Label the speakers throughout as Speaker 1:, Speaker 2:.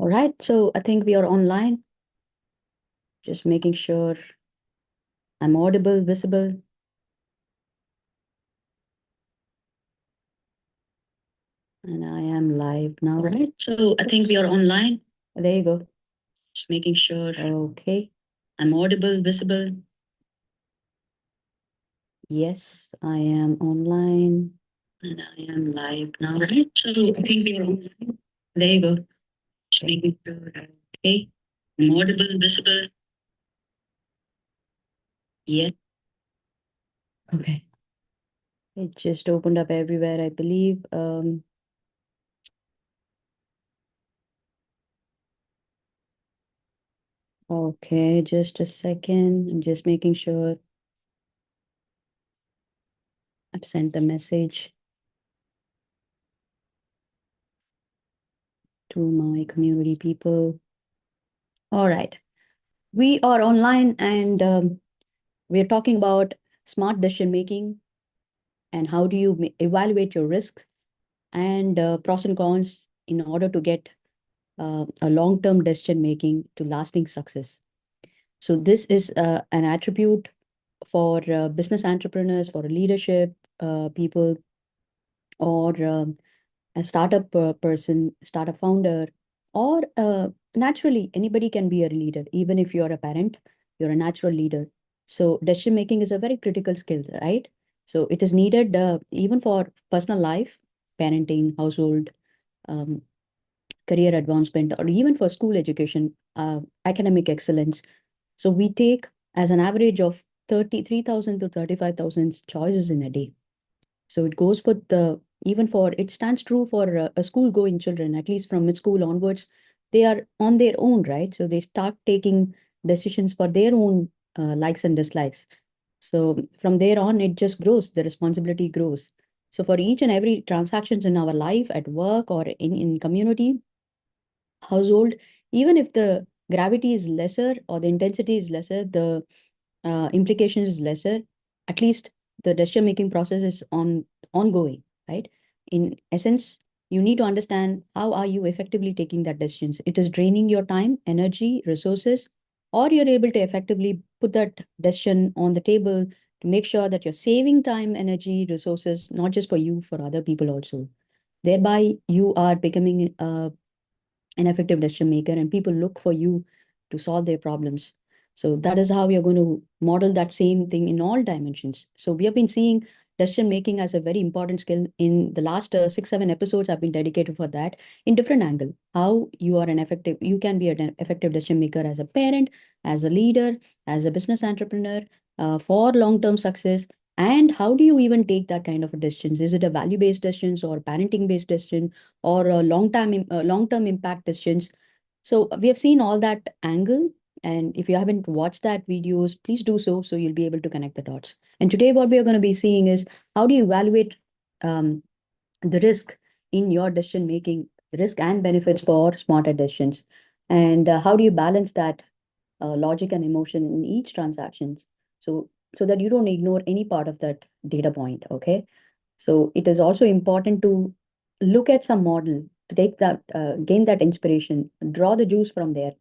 Speaker 1: All right, so I think we are online. Just making sure I'm audible, visible, and I am live now.
Speaker 2: All
Speaker 1: Right?
Speaker 2: right, so I think we are online.
Speaker 1: There you go.
Speaker 2: Just making sure
Speaker 1: Okay.
Speaker 2: I'm audible, visible.
Speaker 1: Yes, I am online.
Speaker 2: And I am live now. All right, so I think we are online.
Speaker 1: There you go.
Speaker 2: Just making sure okay. I'm audible, visible. Yes.
Speaker 1: Okay. It just opened up everywhere, I believe. Okay, just a second. I'm just making sure I've sent the message to my community people. All right. We are online and we're talking about smart decision making and how do you evaluate your risks and pros and cons in order to get a long-term decision making to lasting success. So this is an attribute for business entrepreneurs, for leadership people, or a startup person, startup founder, or naturally anybody can be a leader. Even if you're a parent, you're a natural leader. So decision making is a very critical skill, right? So it is needed even for personal life, parenting, household, um, career advancement, or even for school education, academic excellence. So we take as an average of 33,000 to 35,000 choices in a day. So it goes for the even for it stands true for a school going children, at least from mid school onwards, they are on their own, right? So they start taking decisions for their own likes and dislikes. So from there on, it just grows, the responsibility grows. So for each and every transactions in our life, at work or in community, household, even if the gravity is lesser or the intensity is lesser, the implication is lesser, at least the decision making process is ongoing, right? In essence, you need to understand how are you effectively taking that decisions. It is draining your time, energy, resources, or you're able to effectively put that decision on the table to make sure that you're saving time, energy, resources, not just for you, for other people also. Thereby, you are becoming an effective decision maker and people look for you to solve their problems. So that is how we are going to model that same thing in all dimensions. So we have been seeing decision making as a very important skill. In the last 6 7 episodes have been dedicated for that in different angle, how you can be an effective decision maker as a parent, as a leader, as a business entrepreneur, for long term success. And how do you even take that kind of a decisions? Is it a value based decisions or parenting based decision or long term impact decisions? So we have seen all that angle. And if you haven't watched that videos, please do so, so you'll be able to connect the dots. And today what we are going to be seeing is how do you evaluate um, the risk in your decision making, risk and benefits for smarter decisions, and how do you balance that logic and emotion in each transactions, so that you don't ignore any part of that data point. Okay, so it is also important to look at some model to take that, gain that inspiration, draw the juice from there,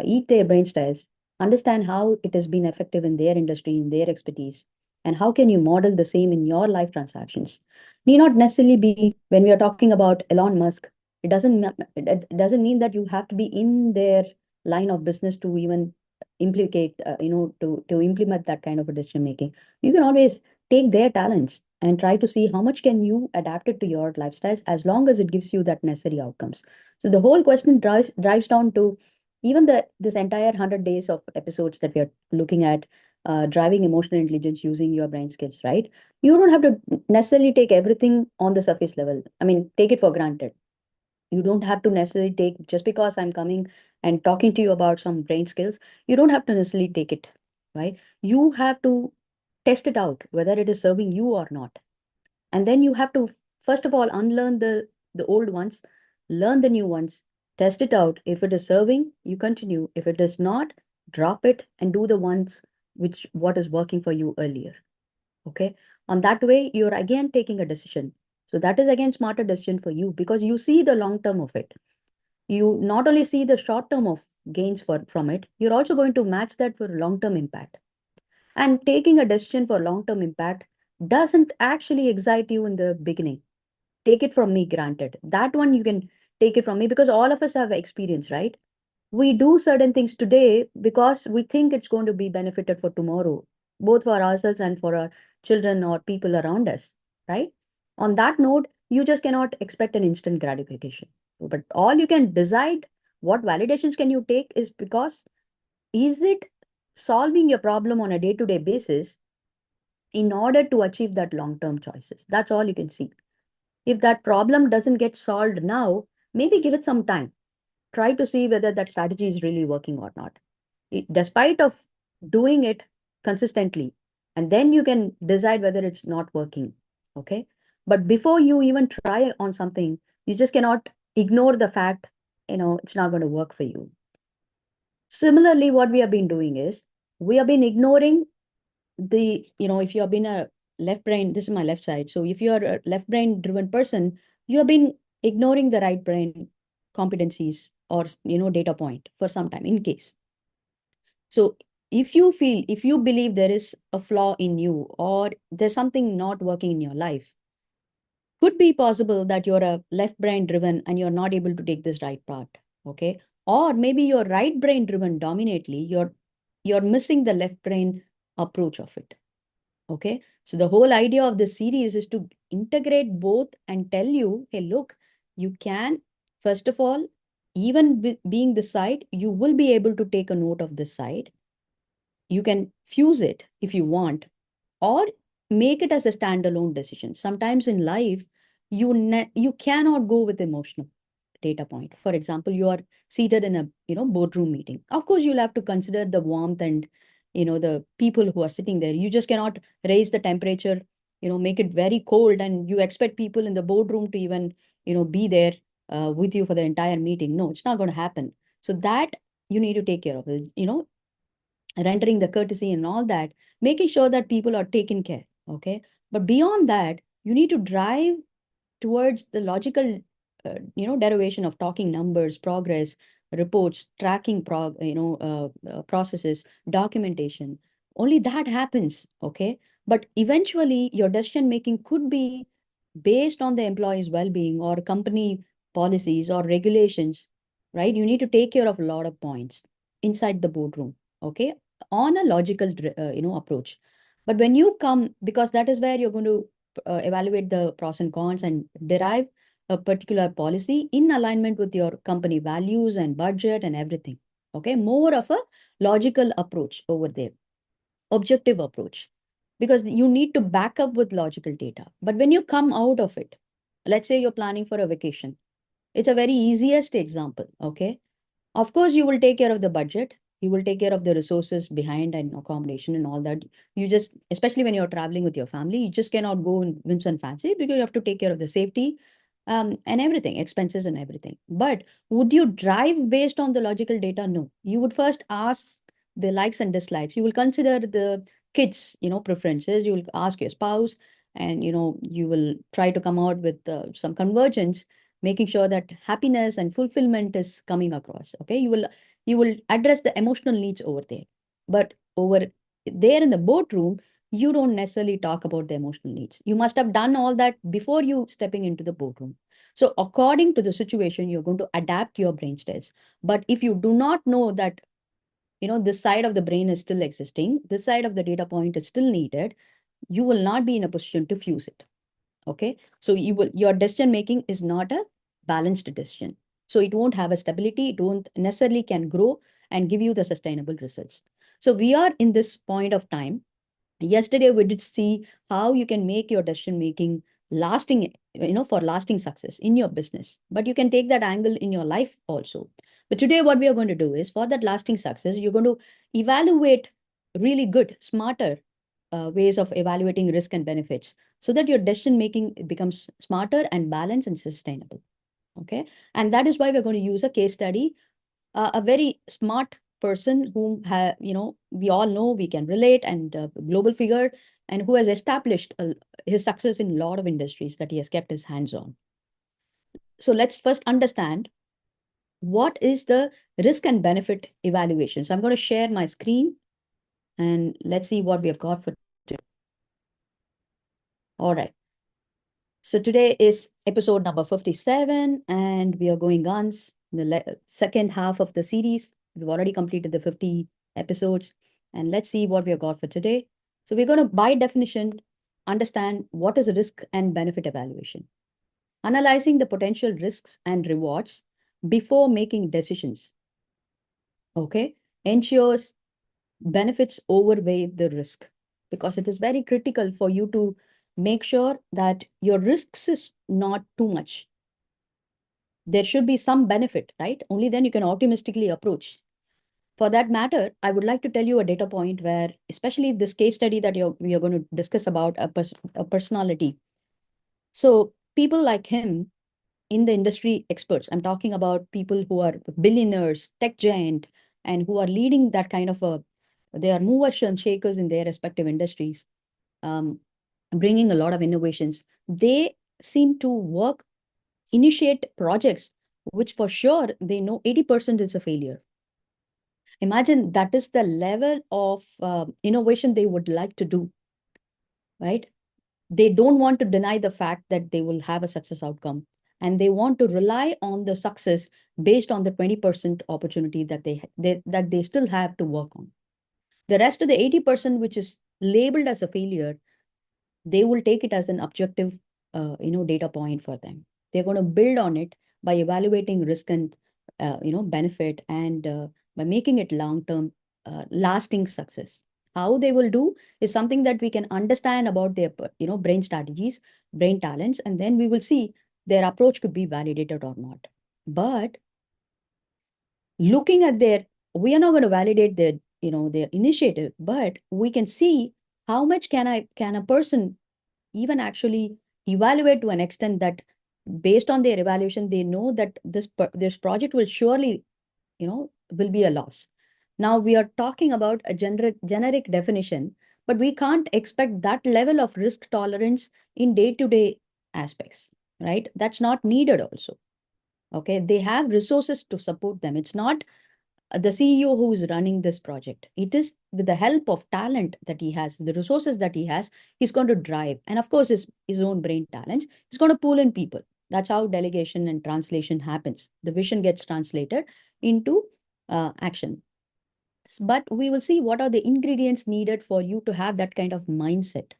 Speaker 1: eat their brain styles, understand how it has been effective in their industry, in their expertise, and how can you model the same in your life transactions. Need not necessarily be when we are talking about Elon Musk. It doesn't mean that you have to be in their line of business to even to implement that kind of a decision making. You can always take their talents and try to see how much can you adapt it to your lifestyles as long as it gives you that necessary outcomes. So the whole question drives down to even this entire 100 days of episodes that we are looking at, driving emotional intelligence using your brain skills, right? You don't have to necessarily take everything on the surface level. I mean, take it for granted. You don't have to necessarily take, just because I'm coming and talking to you about some brain skills, you don't have to necessarily take it, right? You have to test it out whether it is serving you or not. And then you have to first of all unlearn the old ones, learn the new ones, test it out. If it is serving, you continue. If it is not, drop it and do the ones which what is working for you earlier. Okay, on that way you're again taking a decision. So that is again smarter decision for you because you see the long term of it. You not only see the short term of gains from it, you're also going to match that for long term impact. And taking a decision for long term impact doesn't actually excite you in the beginning. Take it from me, granted. That one you can take it from me because all of us have experience, right? We do certain things today because we think it's going to be benefited for tomorrow, both for ourselves and for our children or people around us, right? On that note, you just cannot expect an instant gratification. But all you can decide what validations can you take is because is it solving your problem on a day-to-day basis in order to achieve that long-term choices? That's all you can see. If that problem doesn't get solved now, maybe give it some time. Try to see whether that strategy is really working or not. Despite of doing it consistently, and then you can decide whether it's not working. Okay. But before you even try on something, you just cannot ignore the fact, it's not going to work for you. Similarly, what we have been doing is we have been ignoring if you have been a left brain, this is my left side. So if you're a left brain driven person, you have been ignoring the right brain competencies or, data point for some time in case. So if you believe there is a flaw in you or there's something not working in your life, could be possible that you're a left brain driven and you're not able to take this right path. Okay. Or maybe you're right brain driven dominantly, you're missing the left brain approach of it. Okay. So the whole idea of this series is to integrate both and tell you, hey, look, you can, first of all, even being this side, you will be able to take a note of this side. You can fuse it if you want, or make it as a standalone decision. Sometimes in life, you cannot go with emotional data point. For example, you are seated in a boardroom meeting. Of course, you'll have to consider the warmth and the people who are sitting there. You just cannot raise the temperature, make it very cold, and you expect people in the boardroom to even be there with you for the entire meeting. No, it's not going to happen. So that you need to take care of it. Rendering the courtesy and all that, making sure that people are taken care. Okay. But beyond that, you need to drive towards the logical, derivation of talking numbers, progress, reports, tracking, processes, documentation. Only that happens. Okay. But eventually, your decision making could be based on the employee's well-being or company policies or regulations, right? You need to take care of a lot of points inside the boardroom. Okay, on a logical approach. But when you come, because that is where you're going to evaluate the pros and cons and derive a particular policy in alignment with your company values and budget and everything. Okay, more of a logical approach over there, objective approach, because you need to back up with logical data. But when you come out of it, let's say you're planning for a vacation, it's a very easiest example. Okay, of course, you will take care of the budget. You will take care of the resources behind and accommodation and all that. You just, especially when you're traveling with your family, you just cannot go in whims and fancy because you have to take care of the safety and everything, expenses and everything. But would you drive based on the logical data? No. You would first ask the likes and dislikes. You will consider the kids, preferences. You will ask your spouse, and you will try to come out with some convergence, making sure that happiness and fulfillment is coming across. Okay, you will address the emotional needs over there, but over there in the boardroom, you don't necessarily talk about the emotional needs. You must have done all that before you stepping into the boardroom. So according to the situation, you're going to adapt your brain states. But if you do not know that this side of the brain is still existing, this side of the data point is still needed, you will not be in a position to fuse it. Okay, so your decision making is not a balanced decision, so it won't have a stability, it won't necessarily can grow and give you the sustainable results. So we are in this point of time. Yesterday we did see how you can make your decision making lasting, for lasting success in your business, but you can take that angle in your life also. But today what we are going to do is, for that lasting success, you're going to evaluate really good, smarter ways of evaluating risk and benefits, so that your decision making becomes smarter and balanced and sustainable. Okay, and that is why we're going to use a case study, a very smart person whom we all know, we can relate, and global figure, and who has established his success in a lot of industries that he has kept his hands on. So let's first understand What is the risk and benefit evaluation? So I'm going to share my screen and let's see what we have got for today. All right. So today is episode number 57, and we are going on the second half of the series. We've already completed the 50 episodes, and let's see what we have got for today. So we're going to, by definition, understand what is a risk and benefit evaluation, analyzing the potential risks and rewards before making decisions. Okay, ensures benefits outweigh the risk because it is very critical for you to make sure that your risks is not too much. There should be some benefit, right? Only then you can optimistically approach. For that matter, I would like to tell you a data point where, especially this case study that we are going to discuss about a personality. So people like him in the industry experts, I'm talking about people who are billionaires, tech giant, and who are leading that kind of they are movers and shakers in their respective industries, um, bringing a lot of innovations. They seem to initiate projects which for sure they know 80% is a failure. Imagine that is the level of innovation they would like to do, right? They don't want to deny the fact that they will have a success outcome. And they want to rely on the success based on the 20% opportunity that they still have to work on. The rest of the 80%, which is labeled as a failure, they will take it as an objective data point for them. They're going to build on it by evaluating risk and benefit, and by making it long term lasting success. How they will do is something that we can understand about their brain strategies, brain talents, and then we will see their approach could be validated or not. But looking at their, we are not going to validate their initiative, but we can see how much can a person even actually evaluate to an extent that based on their evaluation they know that this project will surely will be a loss. Now we are talking about a generic definition, but we can't expect that level of risk tolerance in day-to-day aspects, right? That's not needed also. Okay, they have resources to support them. It's not the CEO who is running this project. It is with the help of talent that he has, the resources that he has, he's going to drive. And of course, his own brain talents, he's going to pull in people. That's how delegation and translation happens. The vision gets translated into action. But we will see what are the ingredients needed for you to have that kind of mindset.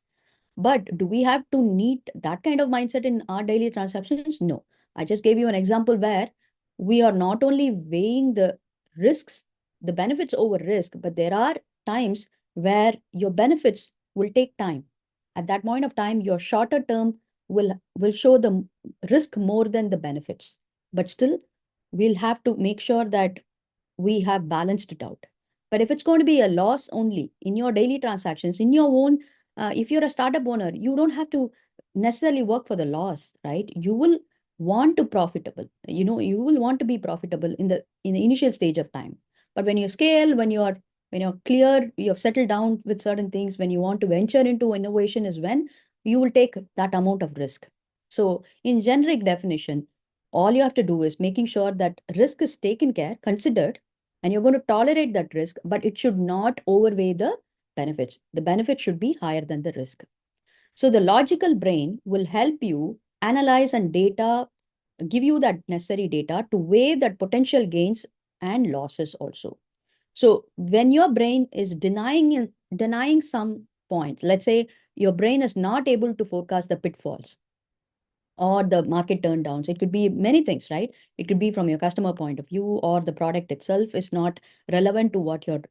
Speaker 1: But do we have to need that kind of mindset in our daily transactions? No. I just gave you an example where we are not only weighing the risks, the benefits over risk, but there are times where your benefits will take time. At that point of time, your shorter term will show the risk more than the benefits. But still, we'll have to make sure that we have balanced it out. But if it's going to be a loss only in your daily transactions, in your own, if you're a startup owner, you don't have to necessarily work for the loss, right? You will want to profitable. You will want to be profitable in the initial stage of time. But when you scale, when you're clear, you've settled down with certain things, when you want to venture into innovation is when you will take that amount of risk. So in generic definition, all you have to do is making sure that risk is taken care, considered, and you're going to tolerate that risk, but it should not overweigh the benefits. The benefit should be higher than the risk. So the logical brain will help you analyze and give you that necessary data to weigh that potential gains and losses also. So when your brain is denying some points, let's say your brain is not able to forecast the pitfalls or the market turndowns. It could be many things, right? It could be from your customer point of view, or the product itself is not relevant to what you're,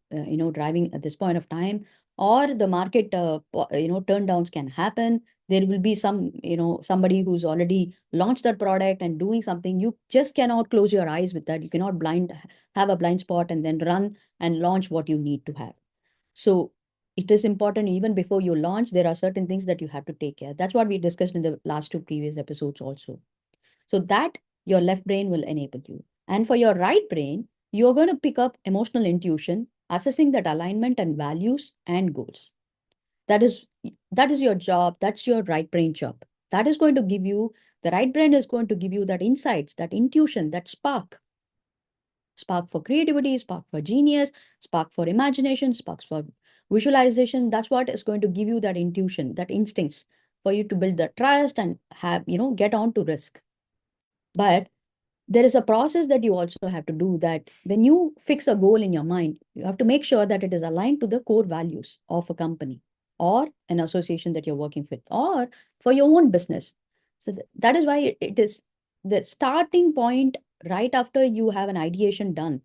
Speaker 1: driving at this point of time, or the market, turndowns can happen. There will be somebody who's already launched that product and doing something. You just cannot close your eyes with that. You cannot have a blind spot and then run and launch what you need to have. So it is important even before you launch, there are certain things that you have to take care. That's what we discussed in the last two previous episodes also. So that your left brain will enable you. And for your right brain, you're going to pick up emotional intuition, assessing that alignment and values and goals. That is that is your job. That's your right brain job. That is going to give you, the right brain is going to give you that insights, that intuition, that spark. Spark for creativity, spark for genius, spark for imagination, sparks for visualization. That's what is going to give you that intuition, that instincts for you to build the trust and have, get on to risk. But there is a process that you also have to do, that when you fix a goal in your mind, you have to make sure that it is aligned to the core values of a company or an association that you're working with, or for your own business. So that is why it is the starting point. Right after you have an ideation done,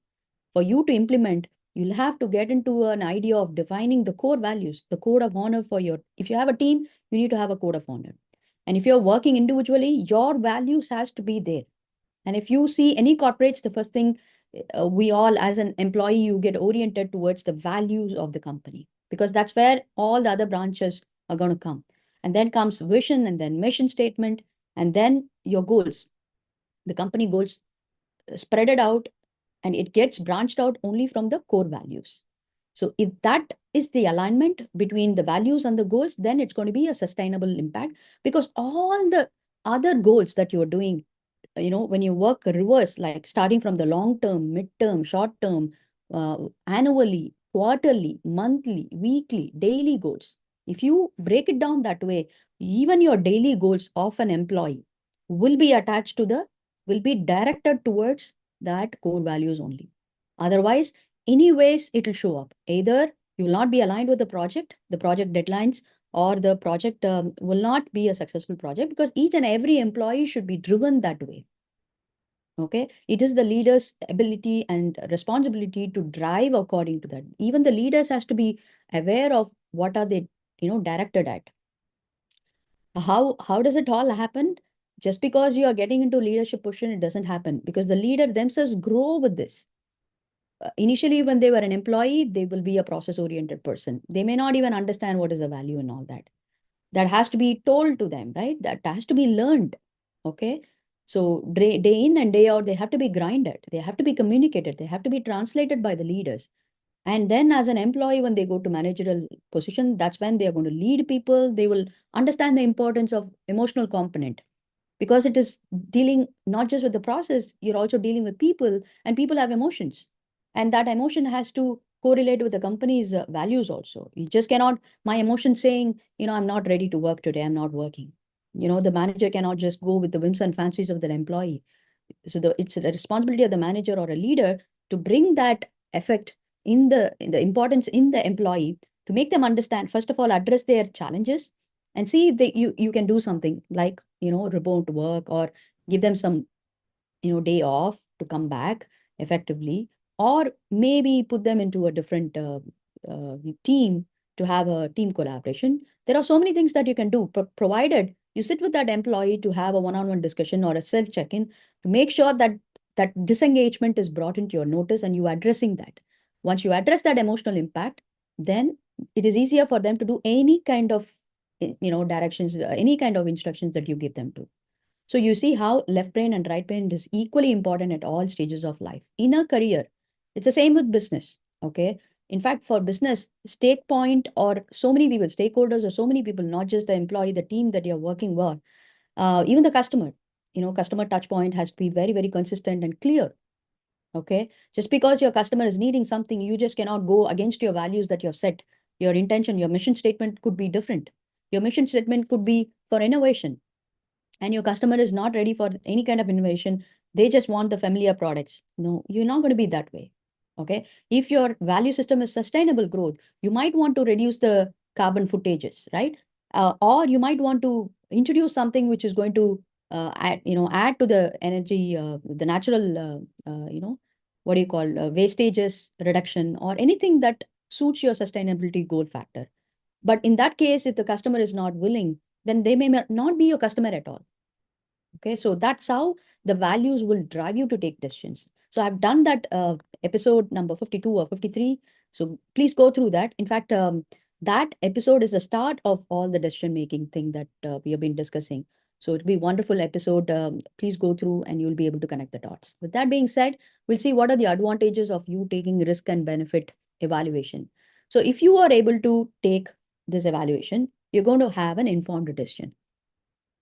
Speaker 1: for you to implement, you'll have to get into an idea of defining the core values, the code of honor for your, if you have a team, you need to have a code of honor. And if you're working individually, your values has to be there. And if you see any corporates, the first thing, we all as an employee, you get oriented towards the values of the company, because that's where all the other branches are going to come. And then comes vision, and then mission statement, and then your goals, the company goals, spread it out, and it gets branched out only from the core values. So if that is the alignment between the values and the goals, then it's going to be a sustainable impact, because all the other goals that you're doing, when you work reverse, like starting from the long term, mid term, short term, annually, quarterly, monthly, weekly, daily goals, if you break it down that way, even your daily goals of an employee will be attached to the, will be directed towards that core values only. Otherwise, anyways, it will show up. Either you will not be aligned with the project deadlines, or the project will not be a successful project, because each and every employee should be driven that way. Okay, it is the leader's ability and responsibility to drive according to that. Even the leaders has to be aware of what are they, directed at. How does it all happen? Just because you are getting into leadership position, it doesn't happen, because the leader themselves grow with this. Initially, when they were an employee, they will be a process oriented person. They may not even understand what is the value and all that. That has to be told to them, right? That has to be learned. Okay. So day in and day out, they have to be grinded. They have to be communicated. They have to be translated by the leaders. And then as an employee, when they go to managerial position, that's when they are going to lead people. They will understand the importance of emotional component, because it is dealing not just with the process, you're also dealing with people, and people have emotions. And that emotion has to correlate with the company's values also. You just cannot, my emotion saying, I'm not ready to work today, I'm not working. The manager cannot just go with the whims and fancies of the employee. So it's the responsibility of the manager or a leader to bring that effect in the importance in the employee, to make them understand, first of all, address their challenges, and see if you can do something like, remote work, or give them some, day off to come back effectively, or maybe put them into a different team to have a team collaboration. There are so many things that you can do, provided you sit with that employee to have a one-on-one discussion or a self check-in, to make sure that that disengagement is brought into your notice, and you addressing that. Once you address that emotional impact, then it is easier for them to do any kind of, directions, any kind of instructions that you give them to. So you see how left brain and right brain is equally important at all stages of life. In a career, it's the same with business. Okay. In fact, for business, stake point, or so many people, stakeholders, or so many people, not just the employee, the team that you're working with, even the customer, customer touch point has to be very, very consistent and clear. Okay. Just because your customer is needing something, you just cannot go against your values that you have set. Your intention, your mission statement could be different. Your mission statement could be for innovation, and your customer is not ready for any kind of innovation. They just want the familiar products. No, you're not going to be that way. Okay. If your value system is sustainable growth, you might want to reduce the carbon footages, right? Or you might want to introduce something which is going to add to the energy, the natural, what do you call, wastages reduction, or anything that suits your sustainability goal factor. But in that case, if the customer is not willing, then they may not be your customer at all. Okay, so that's how the values will drive you to take decisions. So I've done that episode number 52 or 53. So please go through that. In fact, that episode is the start of all the decision making thing that we have been discussing. So it'll be a wonderful episode. Please go through and you'll be able to connect the dots. With that being said, we'll see what are the advantages of you taking risk and benefit evaluation. So if you are able to take this evaluation, you're going to have an informed decision.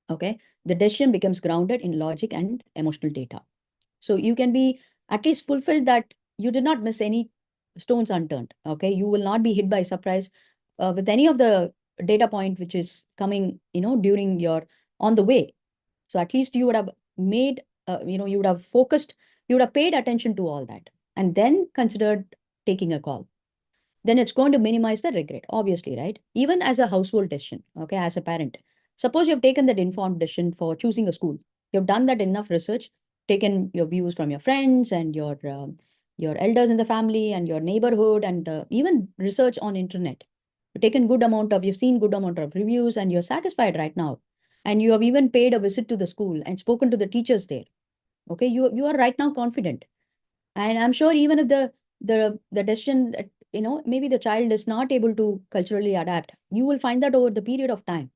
Speaker 1: Okay, the decision becomes grounded in logic and emotional data. So you can be At least fulfill that you did not miss any stones unturned. Okay, you will not be hit by surprise with any of the data point which is coming, during your on the way. So at least you would have made, you would have focused, you would have paid attention to all that, and then considered taking a call. Then it's going to minimize the regret, obviously, right? Even as a household decision, okay, as a parent. Suppose you've taken that informed decision for choosing a school. You've done that enough research, taken your views from your friends and your elders in the family and your neighborhood, and even research on internet. You've seen good amount of reviews, and you're satisfied right now. And you have even paid a visit to the school and spoken to the teachers there. Okay, you are right now confident. And I'm sure even if the decision that, maybe the child is not able to culturally adapt, you will find that over the period of time,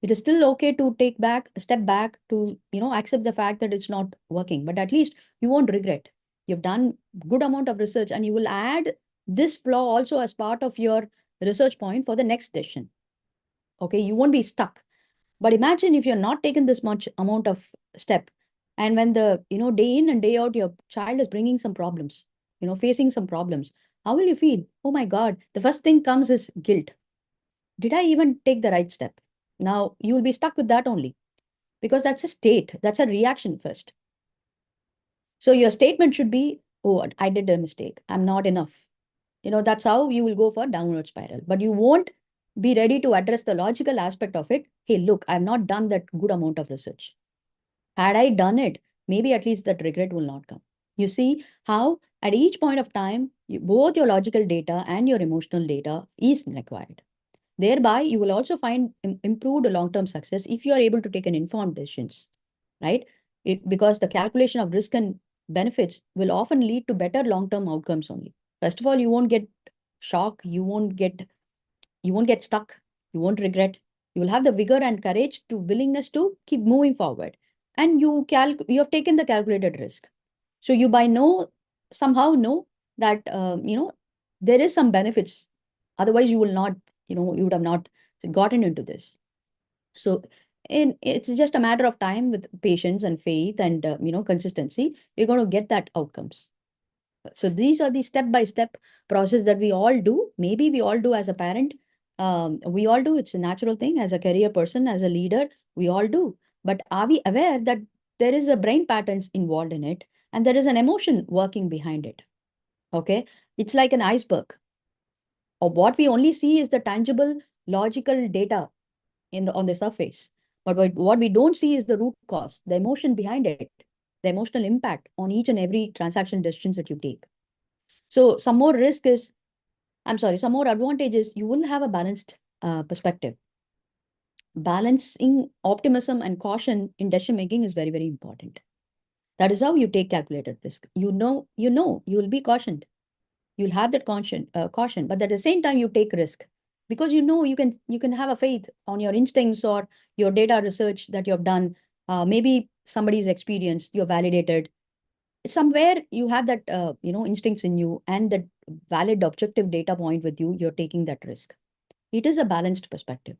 Speaker 1: it is still okay to take back a step back to, accept the fact that it's not working. But at least you won't regret. You've done good amount of research, and you will add this flaw also as part of your research point for the next decision. Okay, you won't be stuck. But imagine if you're not taking this much amount of step, and when the, day in and day out, your child is bringing some problems, facing some problems, how will you feel? Oh my God, the first thing comes is guilt. Did I even take the right step? Now you will be stuck with that only, because that's a state, that's a reaction first. So your statement should be, oh, I did a mistake, I'm not enough. That's how you will go for downward spiral. But you won't be ready to address the logical aspect of it. Hey, look, I've not done that good amount of research. Had I done it, maybe at least that regret will not come. You see how at each point of time, both your logical data and your emotional data is required. Thereby, you will also find improved long-term success if you are able to take an informed decisions, right? Because the calculation of risk and benefits will often lead to better long-term outcomes only. First of all, you won't get shock, you won't get stuck, you won't regret. You will have the vigor and courage to willingness to keep moving forward. And you have taken the calculated risk. So you by know somehow know that there is some benefits. Otherwise, you will not, you would have not gotten into this. So it's just a matter of time with patience and faith and consistency. You're going to get that outcomes. So these are the step-by-step process that we all do. Maybe we all do as a parent. We all do. It's a natural thing as a career person, as a leader. We all do. But are we aware that there is a brain patterns involved in it, and there is an emotion working behind it? Okay, it's like an iceberg. Or what we only see is the tangible, logical data on the surface. But what we don't see is the root cause, the emotion behind it, the emotional impact on each and every transaction decisions that you take. So some more risk is, I'm sorry, some more advantages, you will have a balanced perspective. Balancing optimism and caution in decision making is very, very important. That is how you take calculated risk. You will be cautioned. You'll have that caution, but at the same time, you take risk because you can have a faith on your instincts or your data research that you have done. Maybe somebody's experience you're validated somewhere. You have that instincts in you and that valid objective data point with you. You're taking that risk. It is a balanced perspective.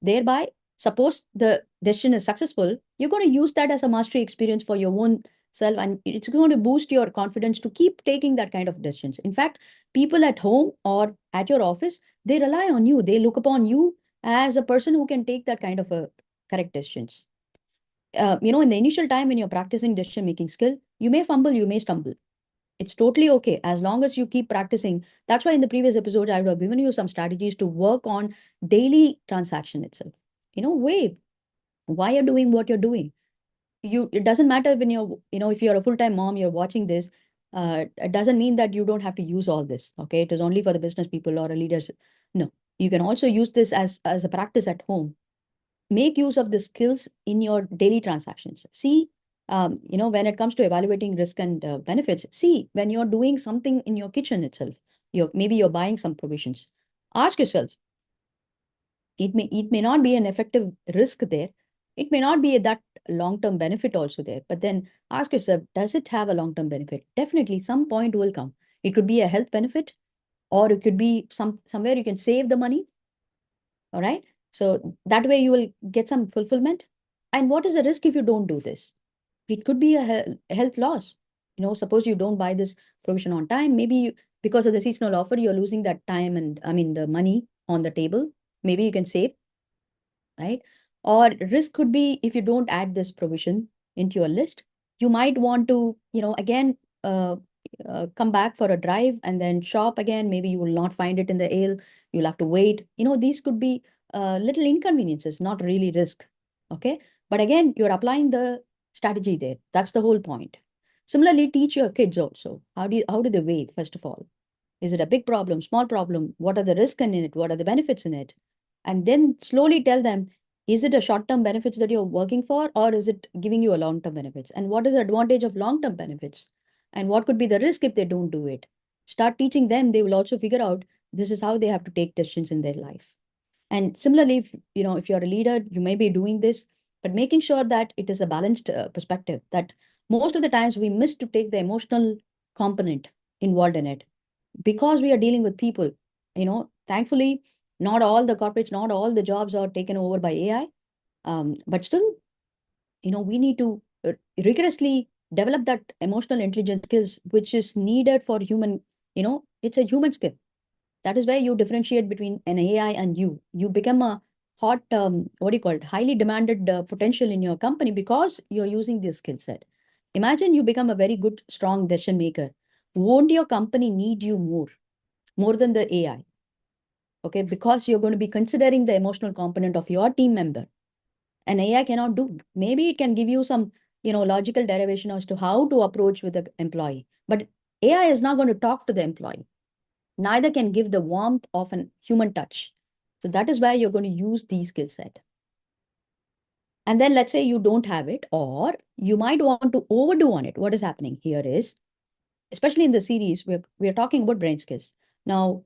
Speaker 1: Thereby, suppose the decision is successful, you're going to use that as a mastery experience for your own self, and it's going to boost your confidence to keep taking that kind of decisions. In fact, people at home or at your office, they rely on you. They look upon you as a person who can take that kind of a correct decisions. In the initial time when you're practicing decision making skill, you may fumble, you may stumble. It's totally okay as long as you keep practicing. That's why in the previous episode, I would have given you some strategies to work on daily transaction itself. Wait, why you're doing what you're doing. It doesn't matter when if you're a full-time mom, you're watching this. It doesn't mean that you don't have to use all this. Okay, it is only for the business people or leaders. No, you can also use this as a practice at home. Make use of the skills in your daily transactions. See, when it comes to evaluating risk and benefits, see, when you're doing something in your kitchen itself, maybe you're buying some provisions. Ask yourself, it may not be an effective risk there. It may not be that long-term benefit also there. But then ask yourself, does it have a long-term benefit? Definitely, some point will come. It could be a health benefit, or it could be somewhere you can save the money. All right. So that way you will get some fulfillment. And what is the risk if you don't do this? It could be a health loss. Suppose you don't buy this provision on time, maybe because of the seasonal offer, you're losing that time and I mean the money on the table. Maybe you can save, right? Or risk could be if you don't add this provision into your list, you might want to, again, uh, come back for a drive and then shop again. Maybe you will not find it in the aisle. You'll have to wait. These could be little inconveniences, not really risk. Okay. But again, you're applying the strategy there. That's the whole point. Similarly, teach your kids also. How do they weigh, first of all? Is it a big problem, small problem? What are the risks in it? What are the benefits in it? And then slowly tell them, is it a short-term benefits that you're working for, or is it giving you a long-term benefits? And what is the advantage of long-term benefits? And what could be the risk if they don't do it? Start teaching them, they will also figure out this is how they have to take decisions in their life. And similarly, if you're a leader, you may be doing this, but making sure that it is a balanced perspective, that most of the times we miss to take the emotional component involved in it because we are dealing with people. Thankfully, not all the corporates, not all the jobs are taken over by AI. But still, we need to rigorously develop that emotional intelligence skills, which is needed for human. It's a human skill. That is where you differentiate between an AI and you. You become a hot, what do you call it, highly demanded potential in your company because you're using this skill set. Imagine you become a very good, strong decision maker. Won't your company need you more than the AI? Okay, because you're going to be considering the emotional component of your team member. And AI cannot do. Maybe it can give you some, logical derivation as to how to approach with the employee. But AI is not going to talk to the employee. Neither can give the warmth of an human touch. So that is why you're going to use these skill set. And then let's say you don't have it, or you might want to overdo on it. What is happening here is, especially in the series, we're talking about brain skills. Now,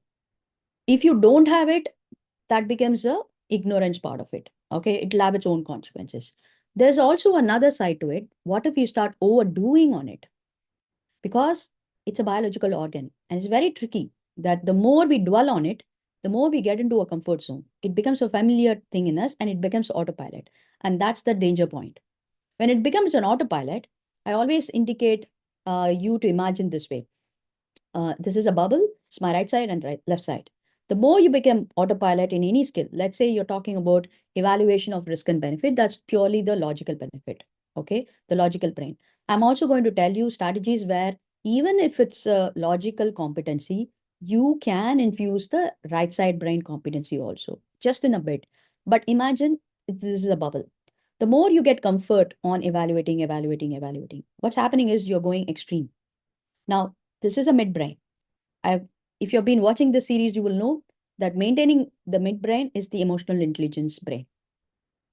Speaker 1: if you don't have it, that becomes a ignorance part of it. Okay, it'll have its own consequences. There's also another side to it. What if you start overdoing on it? Because it's a biological organ and it's very tricky that the more we dwell on it, the more we get into a comfort zone. It becomes a familiar thing in us and it becomes autopilot. And that's the danger point. When it becomes an autopilot, I always indicate you to imagine this way. This is a bubble, it's my right side and left side. The more you become autopilot in any skill, let's say you're talking about evaluation of risk and benefit, that's purely the logical benefit. Okay, the logical brain. I'm also going to tell you strategies where even if it's a logical competency, you can infuse the right side brain competency also, just in a bit. But imagine this is a bubble. The more you get comfort on evaluating, what's happening is you're going extreme. Now, this is a midbrain. I've, if you've been watching this series, you will know that maintaining the midbrain is the emotional intelligence brain.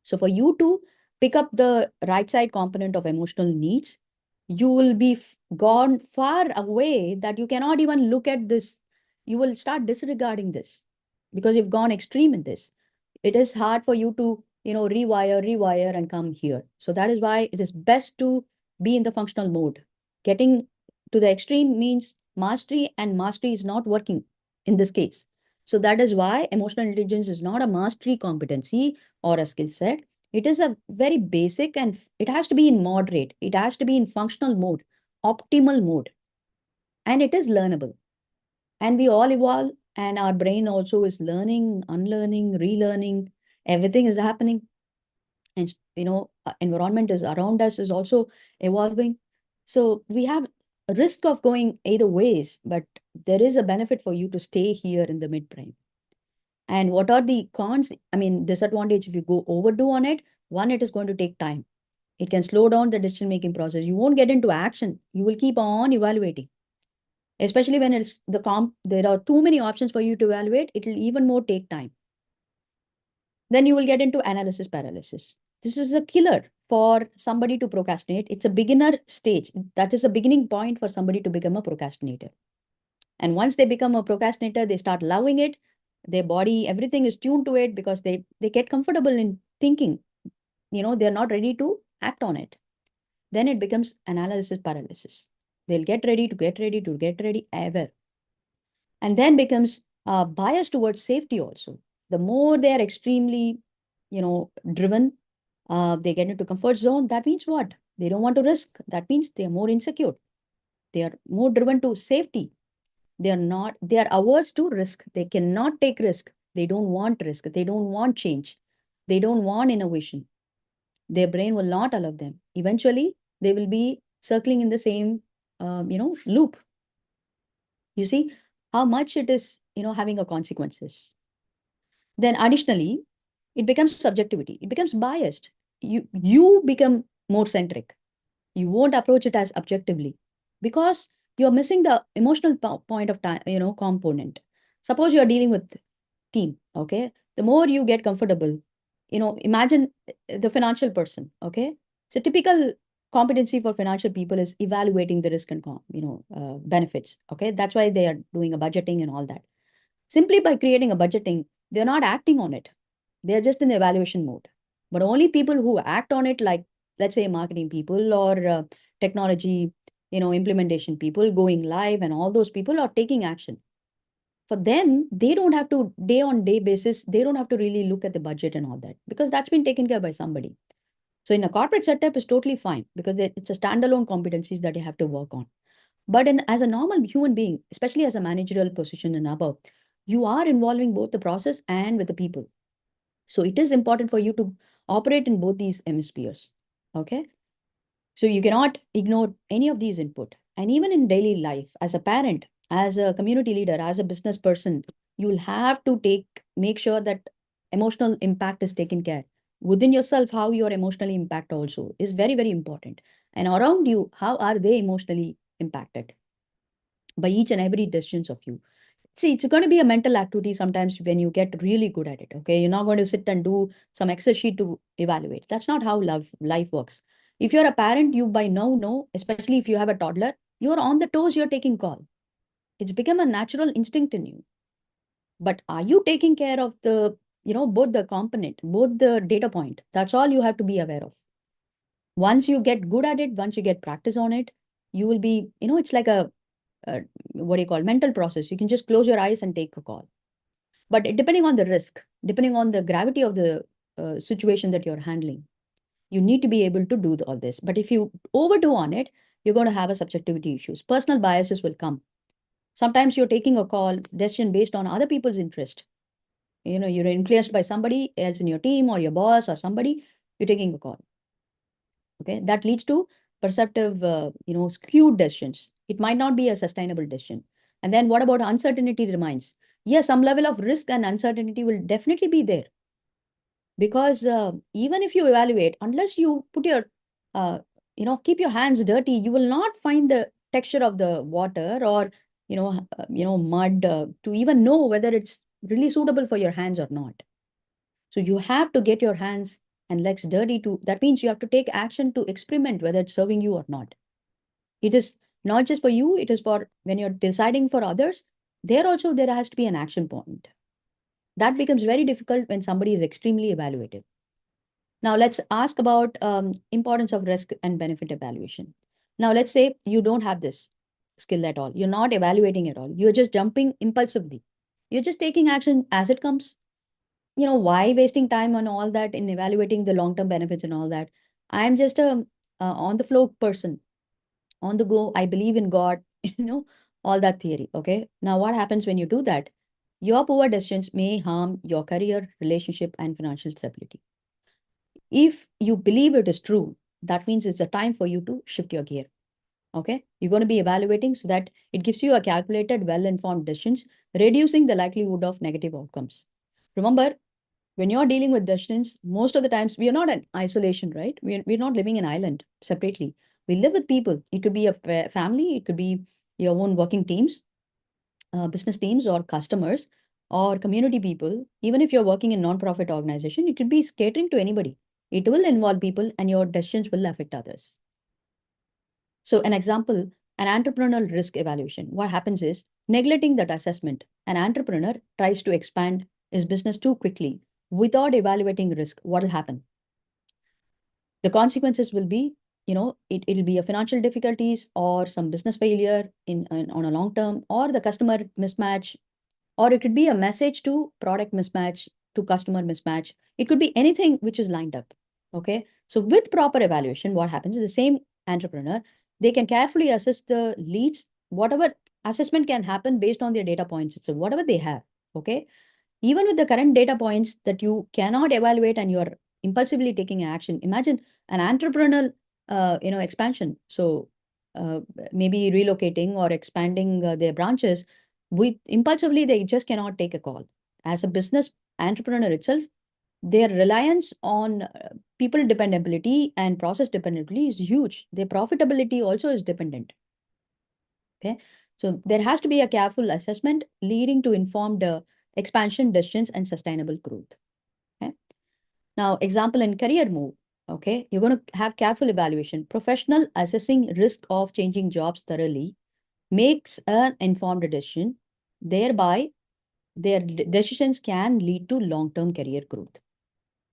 Speaker 1: So for you to pick up the right side component of emotional needs, you will be gone far away that you cannot even look at this. You will start disregarding this because you've gone extreme in this. It is hard for you to, rewire and come here. So that is why it is best to be in the functional mode. Getting to the extreme means mastery, and mastery is not working in this case. So that is why emotional intelligence is not a mastery competency or a skill set. It is a very basic and it has to be in moderate. It has to be in functional mode, optimal mode, and it is learnable. And we all evolve, and our brain also is learning, unlearning, relearning. Everything is happening. And, environment is around us is also evolving. So we have a risk of going either ways, but there is a benefit for you to stay here in the midbrain. And what are the cons? I mean, disadvantage if you go overdo on it, one, it is going to take time. It can slow down the decision-making process. You won't get into action. You will keep on evaluating. Especially when it's there are too many options for you to evaluate, it will even more take time. Then you will get into analysis paralysis. This is a killer for somebody to procrastinate. It's a beginner stage. That is a beginning point for somebody to become a procrastinator. And once they become a procrastinator, they start loving it. Their body, everything is tuned to it because they get comfortable in thinking. They're not ready to act on it. Then it becomes analysis paralysis. They'll get ready ever. And then becomes bias towards safety also. The more they are extremely, driven, they get into comfort zone. That means what? They don't want to risk. That means they're more insecure. They are more driven to safety. They are averse to risk. They cannot take risk. They don't want risk. They don't want change. They don't want innovation. Their brain will not allow them. Eventually, they will be circling in the same, loop. You see how much it is, having a consequences. Then additionally, it becomes subjectivity. It becomes biased. You become more centric. You won't approach it as objectively because you're missing the emotional point of time, component. Suppose you're dealing with team, okay? The more you get comfortable, imagine the financial person, okay? So typical competency for financial people is evaluating the risk and benefits, okay? That's why they are doing a budgeting and all that. Simply by creating a budgeting, they're not acting on it. They're just in the evaluation mode. But only people who act on it, like let's say marketing people or technology, implementation people going live, and all those people are taking action. For them, they don't have to day on day basis, they don't have to really look at the budget and all that because that's been taken care by somebody. So in a corporate setup is totally fine because it's a standalone competencies that you have to work on. But as a normal human being, especially as a managerial position and above, you are involving both the process and with the people. So it is important for you to operate in both these hemispheres. Okay. So you cannot ignore any of these input. And even in daily life, as a parent, as a community leader, as a business person, you'll have to make sure that emotional impact is taken care. Within yourself, how you're emotionally impact also is very, very important. And around you, how are they emotionally impacted by each and every decisions of you? See, it's going to be a mental activity sometimes when you get really good at it. Okay. You're not going to sit and do some Excel sheet to evaluate. That's not how life works. If you're a parent, you by now know, especially if you have a toddler, you're on the toes, you're taking call. It's become a natural instinct in you. But are you taking care of both the component, both the data point? That's all you have to be aware of. Once you get good at it, once you get practice on it, you will be, it's like a what do you call mental process. You can just close your eyes and take a call. But depending on the risk, depending on the gravity of the situation that you're handling, you need to be able to do all this. But if you overdo on it, you're going to have a subjectivity issues. Personal biases will come. Sometimes you're taking a call decision based on other people's interest. You're influenced by somebody else in your team or your boss or somebody. You're taking a call. Okay, that leads to perceptive, skewed decisions. It might not be a sustainable decision. And then what about uncertainty remains? Yes, some level of risk and uncertainty will definitely be there because even if you evaluate, unless you put your, keep your hands dirty, you will not find the texture of the water or, mud to even know whether it's really suitable for your hands or not. So you have to get your hands and legs dirty to, that means you have to take action to experiment whether it's serving you or not. It is not just for you, it is for when you're deciding for others, there also there has to be an action point. That becomes very difficult when somebody is extremely evaluative. Now let's ask about importance of risk and benefit evaluation. Now let's say you don't have this skill at all. You're not evaluating at all. You're just jumping impulsively. You're just taking action as it comes. Why wasting time on all that in evaluating the long-term benefits and all that? I'm just a on the flow person, on the go. I believe in God, all that theory. Okay. Now, what happens when you do that? Your poor decisions may harm your career, relationship, and financial stability. If you believe it is true, that means it's a time for you to shift your gear. Okay. You're going to be evaluating so that it gives you a calculated, well-informed decisions, reducing the likelihood of negative outcomes. Remember, when you're dealing with decisions, most of the times we are not in isolation, right? We're not living in an island separately. We live with people. It could be a family, it could be your own working teams, business teams, or customers, or community people. Even if you're working in non-profit organization, it could be catering to anybody. It will involve people, and your decisions will affect others. So, an example, an entrepreneurial risk evaluation. What happens is neglecting that assessment. An entrepreneur tries to expand his business too quickly without evaluating risk. What will happen? The consequences will be, it'll be a financial difficulties or some business failure on a long term, or the customer mismatch, or it could be a message to product mismatch to customer mismatch. It could be anything which is lined up. Okay. So with proper evaluation, what happens is the same entrepreneur They can carefully assess the leads, whatever assessment can happen based on their data points. So whatever they have, okay? Even with the current data points that you cannot evaluate and you're impulsively taking action. Imagine an entrepreneurial, expansion. So uh, maybe relocating or expanding their branches. We impulsively, they just cannot take a call. As a business entrepreneur itself, their reliance on people dependability and process dependability is huge. Their profitability also is dependent. Okay. So there has to be a careful assessment leading to informed expansion decisions and sustainable growth. Okay. Now, example in career move. Okay. You're going to have careful evaluation. Professional assessing risk of changing jobs thoroughly makes an informed decision. Thereby, their decisions can lead to long-term career growth.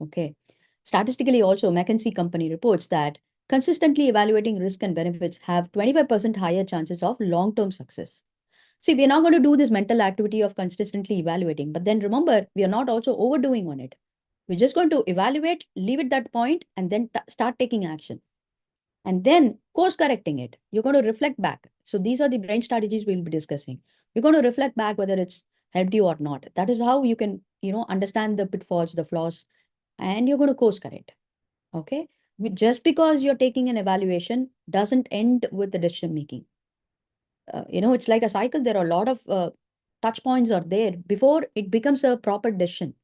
Speaker 1: Okay. Statistically, also, McKinsey company reports that consistently evaluating risk and benefits have 25% higher chances of long-term success. See, we are not going to do this mental activity of consistently evaluating, but then remember, we are not also overdoing on it. We're just going to evaluate, leave it that point, and then start taking action. And then course correcting it. You're going to reflect back. So these are the brain strategies we'll be discussing. You're going to reflect back whether it's helped you or not. That is how you can, understand the pitfalls, the flaws, and you're going to course correct. Okay. Just because you're taking an evaluation doesn't end with the decision making. It's like a cycle. There are a lot of touch points are there before it becomes a proper decision.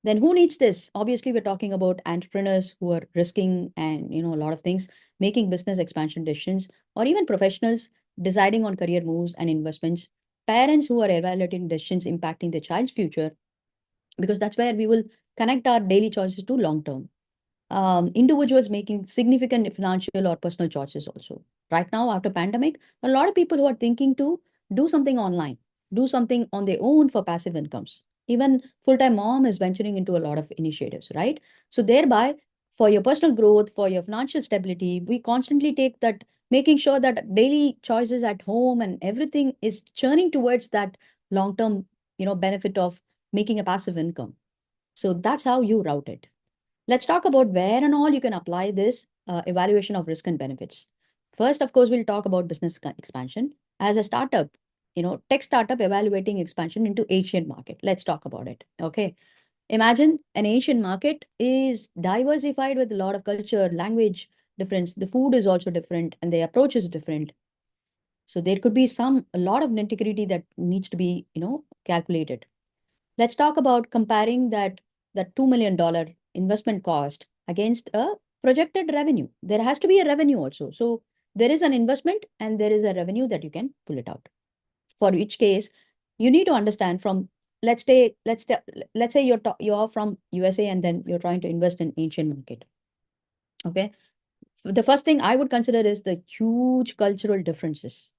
Speaker 1: Then who needs this? Obviously, we're talking about entrepreneurs who are risking and, a lot of things, making business expansion decisions, or even professionals deciding on career moves and investments, parents who are evaluating decisions impacting their child's future, because that's where we will connect our daily choices to long term. Individuals making significant financial or personal choices also. Right now, after pandemic, a lot of people who are thinking to do something online, do something on their own for passive incomes. Even full-time mom is venturing into a lot of initiatives, right? So thereby, for your personal growth, for your financial stability, we constantly take that, making sure that daily choices at home and everything is churning towards that long-term, benefit of making a passive income. So that's how you route it. Let's talk about where and all you can apply this evaluation of risk and benefits. First, of course, we'll talk about business expansion. As a startup, tech startup evaluating expansion into Asian market. Let's talk about it. Okay. Imagine an Asian market is diversified with a lot of culture, language difference. The food is also different and the approach is different. So there could be a lot of nitty-gritty that needs to be, calculated. Let's talk about comparing that $2 million investment cost against a projected revenue. There has to be a revenue also. So there is an investment and there is a revenue that you can pull it out. For each case, you need to understand from, let's say you're from USA and then you're trying to invest in Asian market. Okay. The first thing I would consider is the huge cultural differences.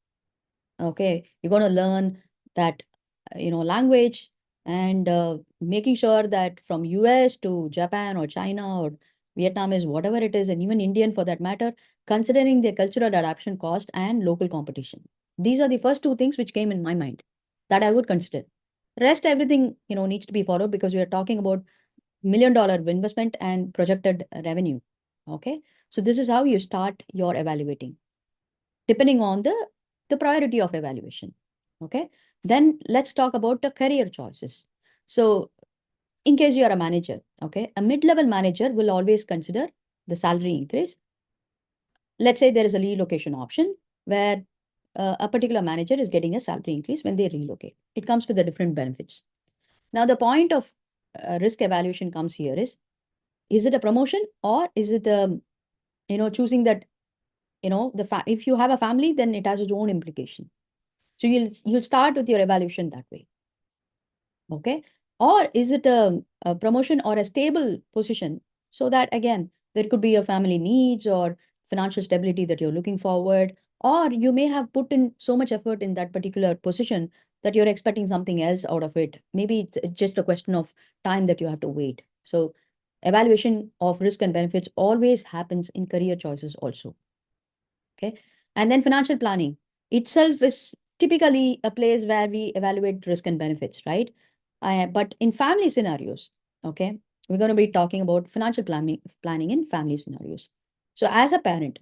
Speaker 1: Okay, you're going to learn that language, and making sure that from US to Japan or China or Vietnamese, whatever it is, and even Indian for that matter, considering their cultural adaptation cost and local competition. These are the first two things which came in my mind that I would consider. Rest everything needs to be followed because we are talking about $1 million investment and projected revenue. Okay, so this is how you start your evaluating depending on the priority of evaluation. Okay. Then let's talk about the career choices. So in case you are a manager, okay, a mid-level manager will always consider the salary increase. Let's say there is a relocation option where a particular manager is getting a salary increase when they relocate. It comes with the different benefits. Now, the point of risk evaluation comes here is it a promotion or is it, choosing that, if you have a family, then it has its own implication. So you'll start with your evaluation that way. Okay. Or is it a promotion or a stable position? So that again, there could be your family needs or financial stability that you're looking forward, or you may have put in so much effort in that particular position that you're expecting something else out of it. Maybe it's just a question of time that you have to wait. So evaluation of risk and benefits always happens in career choices also. Okay. And then financial planning itself is typically a place where we evaluate risk and benefits, right? But in family scenarios, okay, we're going to be talking about financial planning in family scenarios. So as a parent,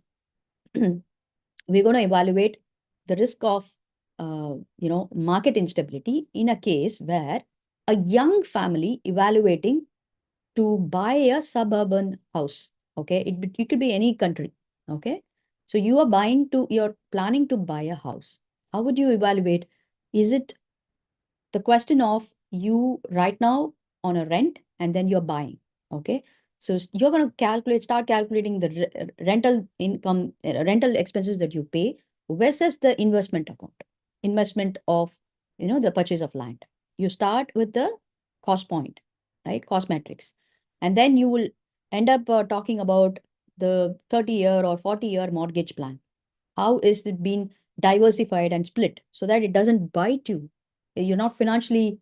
Speaker 1: we're going to evaluate the risk of market instability in a case where a young family evaluating to buy a suburban house. Okay, it could be any country. Okay, so you're planning to buy a house. How would you evaluate? Is it the question of you right now on a rent and then you're buying? Okay, so you're going to start calculating the rental income, rental expenses that you pay versus the investment account, investment of the purchase of land. You start with the cost point, right? Cost metrics, and then you will end up talking about the 30-year or 40-year mortgage plan. How is it being diversified and split so that it doesn't bite you? You're not financially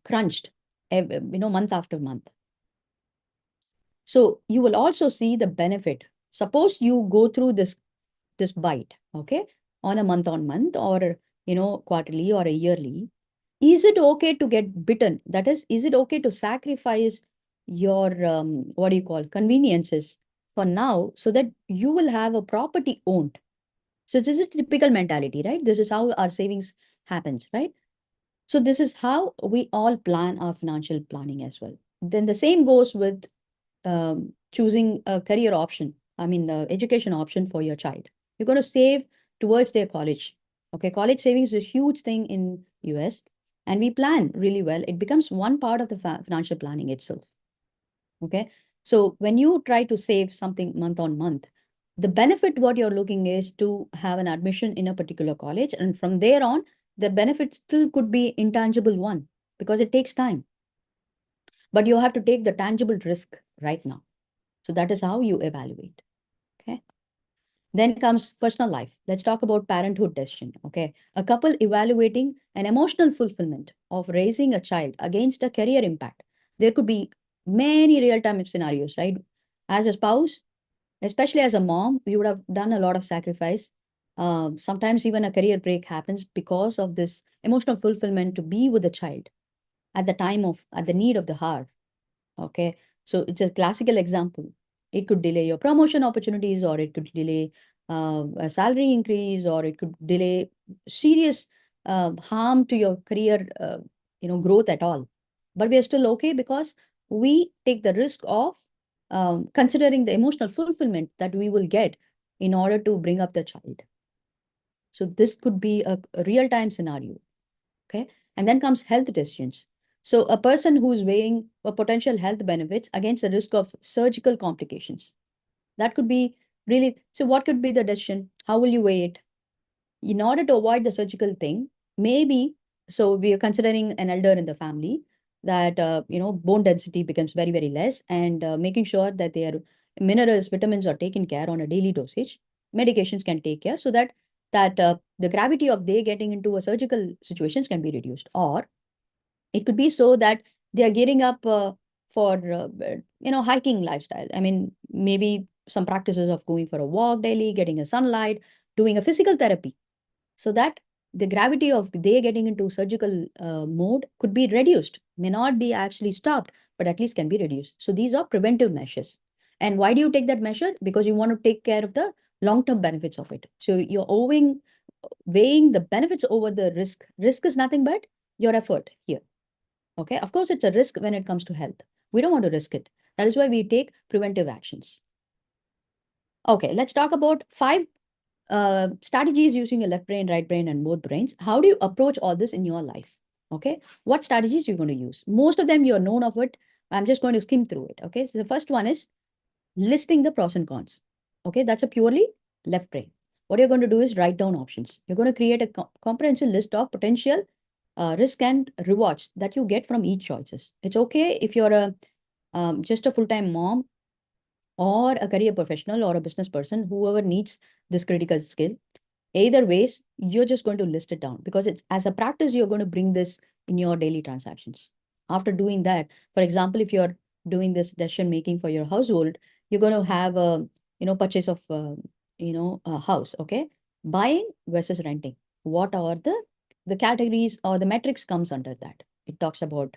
Speaker 1: crunched, month after month. So you will also see the benefit. Suppose you go through this bite, okay, on a month on month, or quarterly or a yearly. Is it okay to get bitten? That is it okay to sacrifice your what do you call conveniences for now so that you will have a property owned? So this is a typical mentality, right? This is how our savings happens, right? So this is how we all plan our financial planning as well. Then the same goes with choosing a career option. I mean, the education option for your child. You're going to save towards their college. Okay, college savings is a huge thing in US, and we plan really well. It becomes one part of the financial planning itself. Okay. So when you try to save something month on month, the benefit what you're looking is to have an admission in a particular college. And from there on, the benefit still could be intangible one because it takes time. But you have to take the tangible risk right now. So that is how you evaluate. Okay. Then comes personal life. Let's talk about parenthood decision. Okay. A couple evaluating an emotional fulfillment of raising a child against a career impact. There could be many real-time scenarios, right? As a spouse, especially as a mom, you would have done a lot of sacrifice. Sometimes even a career break happens because of this emotional fulfillment to be with the child at the need of the hour. Okay. So it's a classical example. It could delay your promotion opportunities, or it could delay a salary increase, or it could delay serious harm to your career, growth at all. But we are still okay because we take the risk of considering the emotional fulfillment that we will get in order to bring up the child. So this could be a real-time scenario. Okay. And then comes health decisions. So a person who's weighing a potential health benefits against the risk of surgical complications. That could be really, so what could be the decision? How will you weigh it? In order to avoid the surgical thing, maybe, so we are considering an elder in the family that, bone density becomes very, very less, and making sure that their minerals, vitamins are taken care on a daily dosage. Medications can take care so that the gravity of they getting into a surgical situations can be reduced. Or it could be so that they are gearing up for hiking lifestyle. I mean, maybe some practices of going for a walk daily, getting a sunlight, doing a physical therapy, so that the gravity of they getting into surgical mode could be reduced, may not be actually stopped, but at least can be reduced. So these are preventive measures. And why do you take that measure? Because you want to take care of the long-term benefits of it. So you're weighing the benefits over the risk. Risk is nothing but your effort here. Okay. Of course, it's a risk when it comes to health. We don't want to risk it. That is why we take preventive actions. Okay, let's talk about five strategies using your left brain, right brain, and both brains. How do you approach all this in your life? Okay, what strategies you're going to use? Most of them you're known of it. I'm just going to skim through it. Okay, so the first one is listing the pros and cons. Okay, that's a purely left brain. What you're going to do is write down options. You're going to create a comprehensive list of potential risk and rewards that you get from each choices. It's okay if you're a just a full-time mom or a career professional or a business person, whoever needs this critical skill. Either ways, you're just going to list it down because it's as a practice, you're going to bring this in your daily transactions. After doing that, for example, if you're doing this decision making for your household, you're going to have a purchase of a house. Okay, buying versus renting. What are the categories or the metrics comes under that? It talks about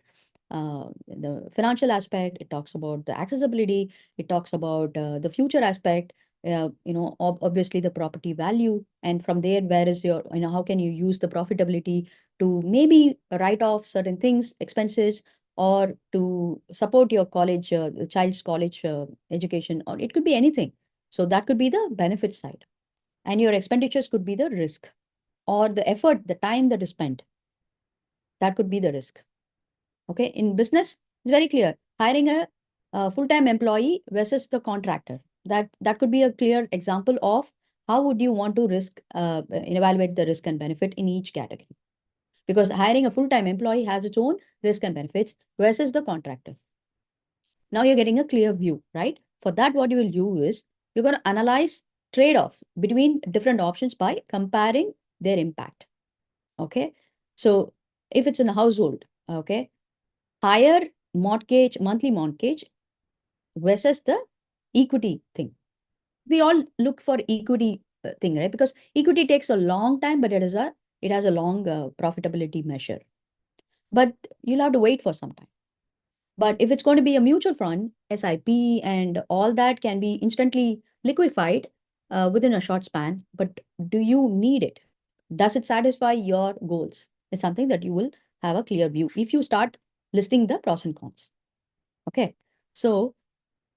Speaker 1: the financial aspect. It talks about the accessibility. It talks about the future aspect. obviously the property value, and from there, where is your, how can you use the profitability to maybe write off certain things, expenses, or to support your college, the child's college education, or it could be anything. So that could be the benefit side, and your expenditures could be the risk, or the effort, the time that is spent. That could be the risk. Okay, in business, it's very clear. Hiring a full-time employee versus the contractor. That could be a clear example of how would you want to evaluate the risk and benefit in each category. Because hiring a full-time employee has its own risk and benefits versus the contractor. Now you're getting a clear view, right? For that, what you will do is you're going to analyze trade-off between different options by comparing their impact. Okay. So if it's in a household, okay, higher mortgage, monthly mortgage versus the equity thing. We all look for equity thing, right? Because equity takes a long time, but it has a long profitability measure. But you'll have to wait for some time. But if it's going to be a mutual fund, SIP, and all that can be instantly liquefied within a short span. But do you need it? Does it satisfy your goals? Is something that you will have a clear view if you start listing the pros and cons. Okay. So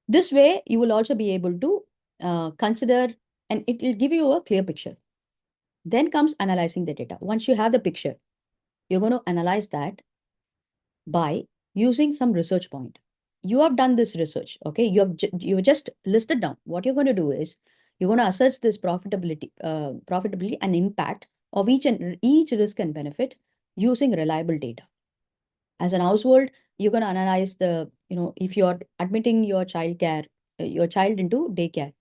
Speaker 1: this way, you will also be able to consider, and it will give you a clear picture. Then comes analyzing the data. Once you have the picture, you're going to analyze that by using some research point. You have done this research, okay? You just listed down. What you're going to do is you're going to assess this profitability and impact of each risk and benefit using reliable data. As an household, you're going to analyze if you're admitting your child into daycare.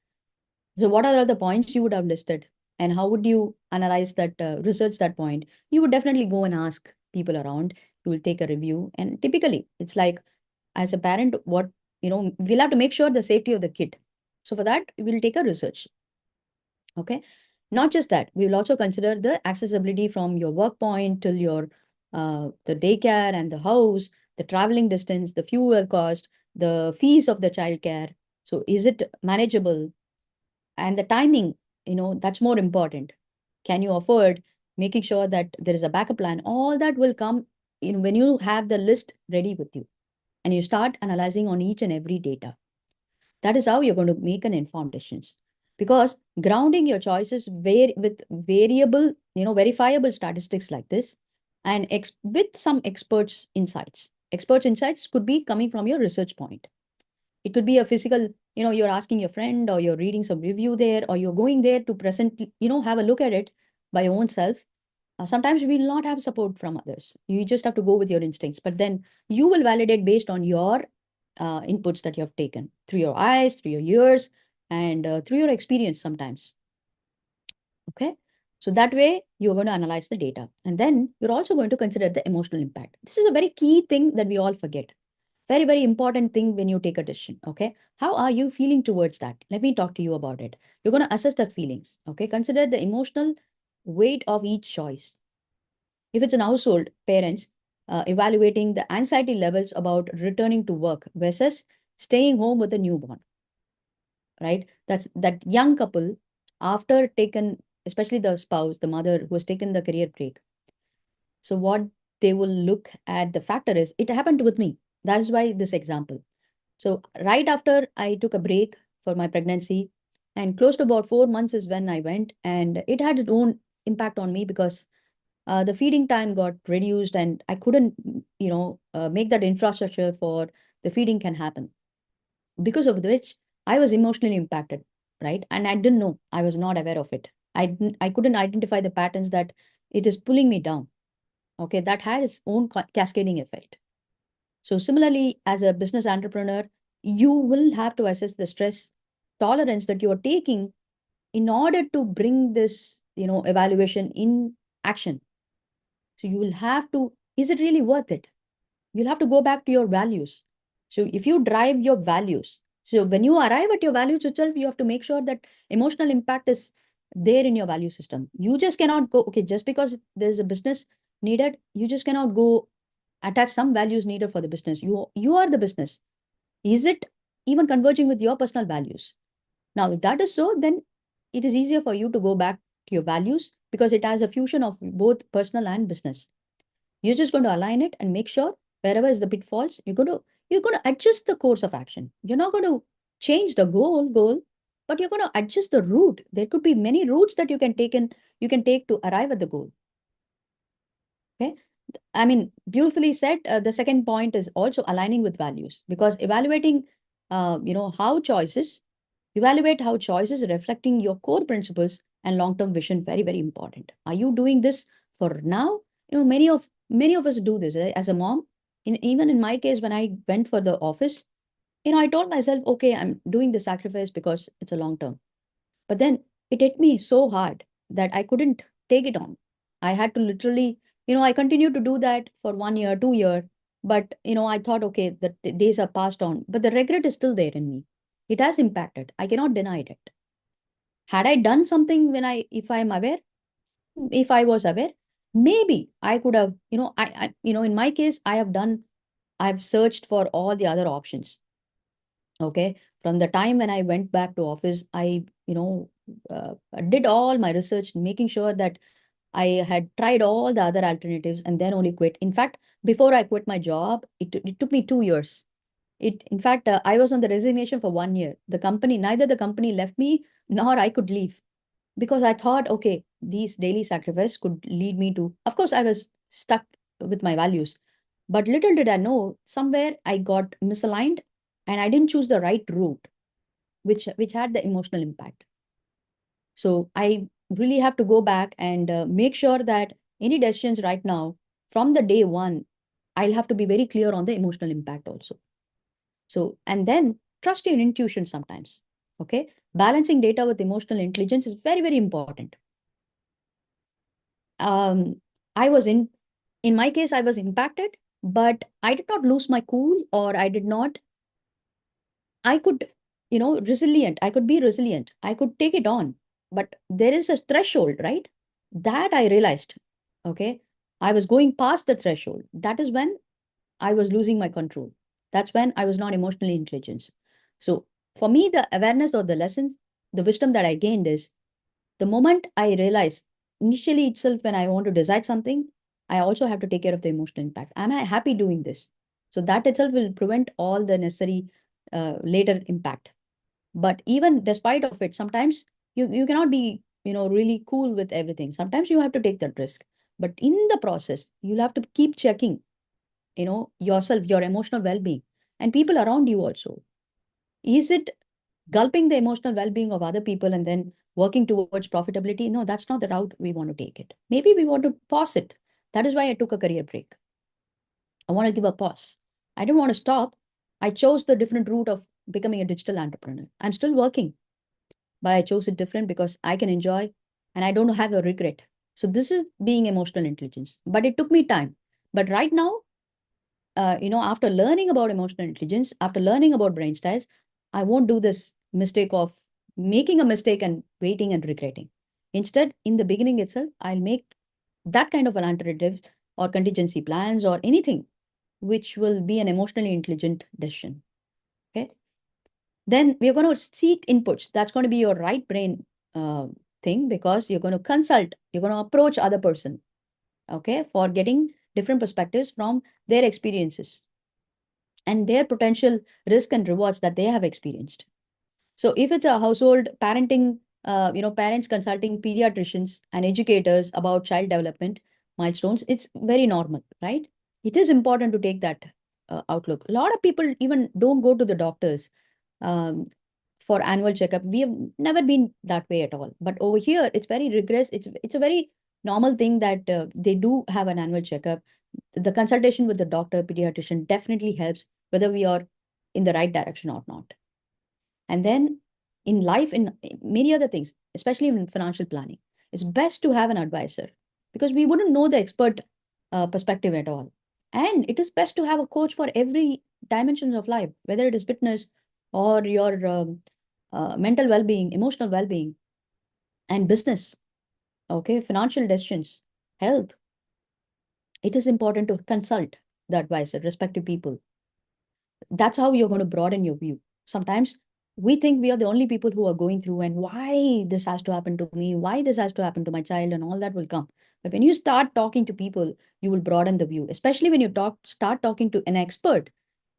Speaker 1: So what are the points you would have listed, and how would you analyze that, research that point? You would definitely go and ask people around. You will take a review, and typically it's like, as a parent, we'll have to make sure the safety of the kid. So for that, we'll take a research. Okay. Not just that, we will also consider the accessibility from your work point till your the daycare and the house, the traveling distance, the fuel cost, the fees of the childcare. So is it manageable? And the timing, that's more important. Can you afford making sure that there is a backup plan? All that will come when you have the list ready with you and you start analyzing on each and every data. That is how you're going to make an informed decisions. Because grounding your choices with verifiable statistics like this, and with some experts' insights. Experts' insights could be coming from your research point. It could be a physical, you're asking your friend, or you're reading some review there, or you're going there to present, have a look at it by your own self. Sometimes we will not have support from others. You just have to go with your instincts, but then you will validate based on your inputs that you have taken through your eyes, through your ears, and through your experience sometimes. Okay. So that way you're going to analyze the data, and then you're also going to consider the emotional impact. This is a very key thing that we all forget. Very, very important thing when you take a decision. Okay. How are you feeling towards that? Let me talk to you about it. You're going to assess the feelings. Okay. Consider the emotional weight of each choice. If it's an household, parents evaluating the anxiety levels about returning to work versus staying home with a newborn, right? That's that young couple after taken, especially the spouse, the mother who has taken the career break. So what they will look at the factor is, it happened with me. That's why this example. So right after I took a break for my pregnancy, and close to about 4 months is when I went, and it had its own impact on me because the feeding time got reduced, and I couldn't, make that infrastructure for the feeding can happen. Because of which I was emotionally impacted, right? And I didn't know, I was not aware of it. I couldn't identify the patterns that it is pulling me down. Okay, that had its own cascading effect. So similarly, as a business entrepreneur, you will have to assess the stress tolerance that you are taking in order to bring this, evaluation in action. So you will have to, is it really worth it? You'll have to go back to your values. So if you drive your values, so when you arrive at your values itself, you have to make sure that emotional impact is there in your value system. You just cannot go, okay, just because there's a business needed, you just cannot go attach some values needed for the business. You are the business. Is it even converging with your personal values? Now, if that is so, then it is easier for you to go back to your values because it has a fusion of both personal and business. You're just going to align it and make sure wherever is the pitfalls, you're going to adjust the course of action. You're not going to change the goal, but you're going to adjust the route. There could be many routes that you can take to arrive at the goal. Okay. I mean, beautifully said. The second point is also aligning with values because how choices, evaluate how choices are reflecting your core principles and long-term vision. Very, very important. Are you doing this for now? Many of us do this as a mom. Even in my case, when I went for the office, I told myself, okay, I'm doing the sacrifice because it's a long term. But then it hit me so hard that I couldn't take it on. I had to literally, I continued to do that for 1 year, 2 year. But, I thought, okay, the days are passed on. But the regret is still there in me. It has impacted. I cannot deny it. Had I done something if I'm aware, if I was aware, maybe I could have, in my case, I've searched for all the other options. Okay. From the time when I went back to office, did all my research, making sure that I had tried all the other alternatives and then only quit. In fact, before I quit my job, it took me 2 years. In fact, I was on the resignation for 1 year. Neither the company left me nor I could leave because I thought, okay, these daily sacrifice could lead me to, of course, I was stuck with my values. But little did I know, somewhere I got misaligned and I didn't choose the right route, which had the emotional impact. So I really have to go back and make sure that any decisions right now, from the day one, I'll have to be very clear on the emotional impact also. So, and then trust your intuition sometimes. Okay. Balancing data with emotional intelligence is very, very important. Um, I was in my case, I was impacted, but I did not lose my cool or I could, resilient. I could be resilient. I could take it on. But there is a threshold, right? That I realized. Okay. I was going past the threshold. That is when I was losing my control. That's when I was not emotionally intelligent. So for me, the awareness or the lessons, the wisdom that I gained is the moment I realized initially itself when I want to decide something, I also have to take care of the emotional impact. Am I happy doing this? So that itself will prevent all the necessary later impact. But even despite of it, sometimes you cannot be, really cool with everything. Sometimes you have to take that risk. But in the process, you'll have to keep checking, yourself, your emotional well-being, and people around you also. Is it gulping the emotional well-being of other people and then working towards profitability? No, that's not the route we want to take it. Maybe we want to pause it. That is why I took a career break. I want to give a pause. I didn't want to stop. I chose the different route of becoming a digital entrepreneur. I'm still working, but I chose it different because I can enjoy and I don't have a regret. So this is being emotional intelligence, but it took me time. But right now, after learning about emotional intelligence, after learning about brain styles, I won't do this mistake of making a mistake and waiting and regretting. Instead, in the beginning itself, I'll make that kind of an alternative or contingency plans or anything which will be an emotionally intelligent decision. Okay. Then we're going to seek inputs. That's going to be your right brain uh, thing because you're going to consult, you're going to approach other person, okay, for getting different perspectives from their experiences and their potential risk and rewards that they have experienced. So if it's a household parenting, parents consulting pediatricians and educators about child development milestones, it's very normal, right? It is important to take that outlook. A lot of people even don't go to the doctors um, for annual checkup. We have never been that way at all. But over here, it's very rigorous. It's a very normal thing that they do have an annual checkup. The consultation with the doctor, pediatrician definitely helps whether we are in the right direction or not. And then in life, in many other things, especially in financial planning, it's best to have an advisor because we wouldn't know the expert perspective at all. And it is best to have a coach for every dimension of life, whether it is fitness or your mental well-being, emotional well-being, and business, okay, financial decisions, health. It is important to consult the advisor, respective people. That's how you're going to broaden your view. Sometimes We think we are the only people who are going through, and why this has to happen to me, why this has to happen to my child, and all that will come. But when you start talking to people, you will broaden the view, especially when you start talking to an expert.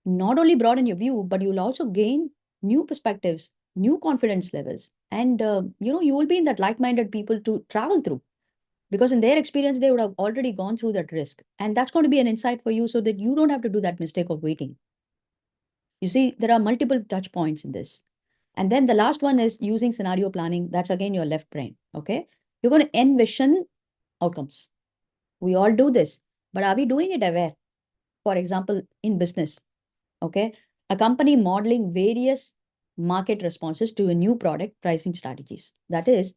Speaker 1: Not only broaden your view, but you'll also gain new perspectives, new confidence levels, and you will be in that like-minded people to travel through, because in their experience they would have already gone through that risk, and that's going to be an insight for you so that you don't have to do that mistake of waiting. You see, there are multiple touch points in this. And then the last one is using scenario planning. That's again your left brain. Okay. You're going to envision outcomes. We all do this, but are we doing it aware? For example, in business, okay, a company modeling various market responses to a new product pricing strategies. That is,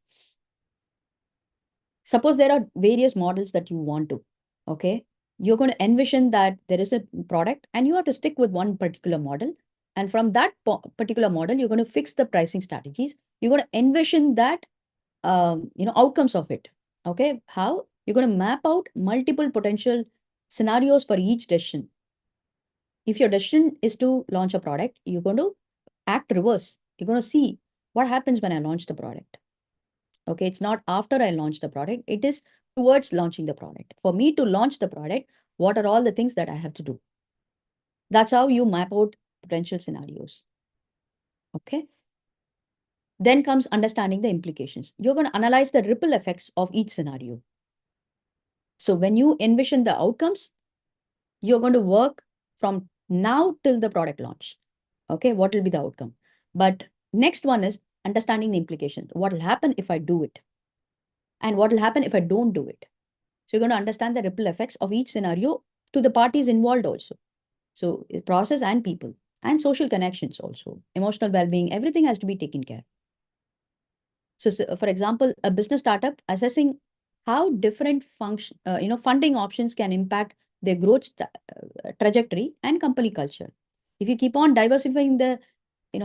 Speaker 1: suppose there are various models that you want to, okay, you're going to envision that there is a product and you have to stick with one particular model. And from that particular model, you're going to fix the pricing strategies. You're going to envision that, outcomes of it. Okay. How? You're going to map out multiple potential scenarios for each decision. If your decision is to launch a product, you're going to act reverse. You're going to see what happens when I launch the product. Okay, it's not after I launch the product, it is towards launching the product. For me to launch the product, what are all the things that I have to do? That's how you map out potential scenarios. Okay. Then comes understanding the implications. You're going to analyze the ripple effects of each scenario. So when you envision the outcomes, you're going to work from now till the product launch. Okay, what will be the outcome? But next one is understanding the implications. What will happen if I do it? And what will happen if I don't do it? So you're going to understand the ripple effects of each scenario to the parties involved also. So process and people and social connections also, emotional well-being, everything has to be taken care. So, for example, a business startup assessing how different funding options can impact their growth trajectory and company culture. If you keep on diversifying the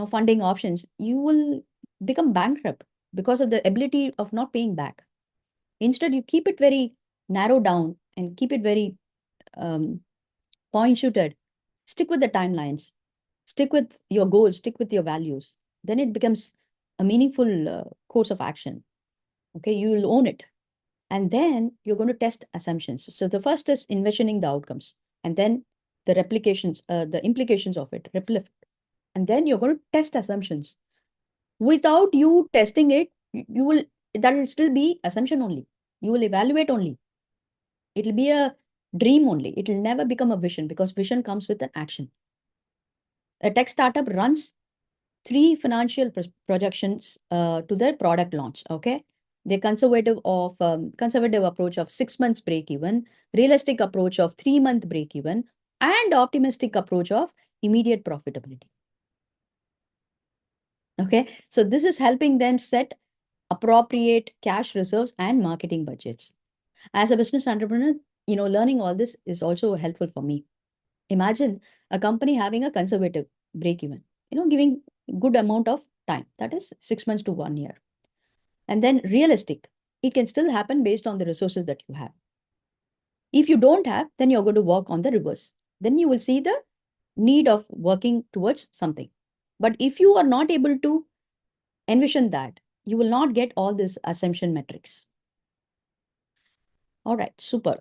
Speaker 1: funding options, you will become bankrupt because of the ability of not paying back. Instead, you keep it very narrow down and keep it very point shooted. Stick with the timelines, stick with your goals, stick with your values. Then it becomes a meaningful course of action. Okay, you will own it. And then you're going to test assumptions. So the first is envisioning the outcomes, and then the the implications of it, ripple effect. And then you're going to test assumptions. Without you testing it, you will, that will still be assumption only. You will evaluate only. It'll be a dream only. It will never become a vision, because vision comes with an action. A tech startup runs three financial projections to their product launch. Okay, the conservative approach of 6 months break even, realistic approach of 3 month break even, and optimistic approach of immediate profitability. Okay, so this is helping them set appropriate cash reserves and marketing budgets. As a business entrepreneur, learning all this is also helpful for me. Imagine a company having a conservative break even, giving good amount of time, that is 6 months to 1 year. And then realistic, it can still happen based on the resources that you have. If you don't have, then you're going to work on the reverse. Then you will see the need of working towards something. But if you are not able to envision that, you will not get all these assumption metrics. All right, super.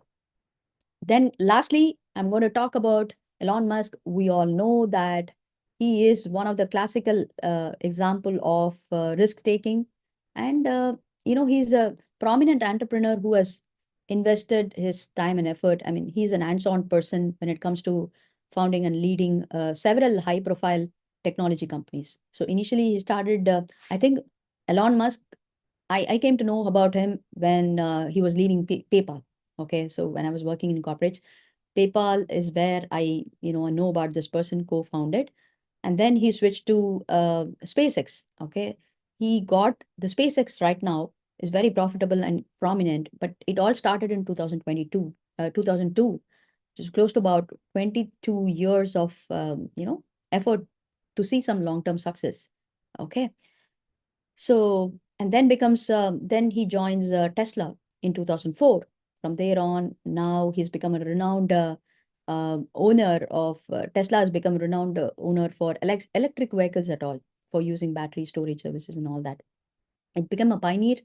Speaker 1: Then lastly, I'm going to talk about Elon Musk. We all know that he is one of the classical example of risk taking. And, he's a prominent entrepreneur who has invested his time and effort. I mean, he's an hands-on person when it comes to founding and leading several high-profile technology companies. So initially he started, I think Elon Musk, I came to know about him when he was leading PayPal. Okay, so when I was working in corporates, PayPal is where I know about this person co-founded. And then he switched to SpaceX. Okay, he got the SpaceX right now is very profitable and prominent, but it all started in 2002, which is close to about 22 years of effort to see some long-term success. Okay, so, and then then he joins Tesla in 2004. From there on, now he's become a renowned owner of Tesla has become a renowned owner for electric vehicles at all, for using battery storage services and all that. It became a pioneer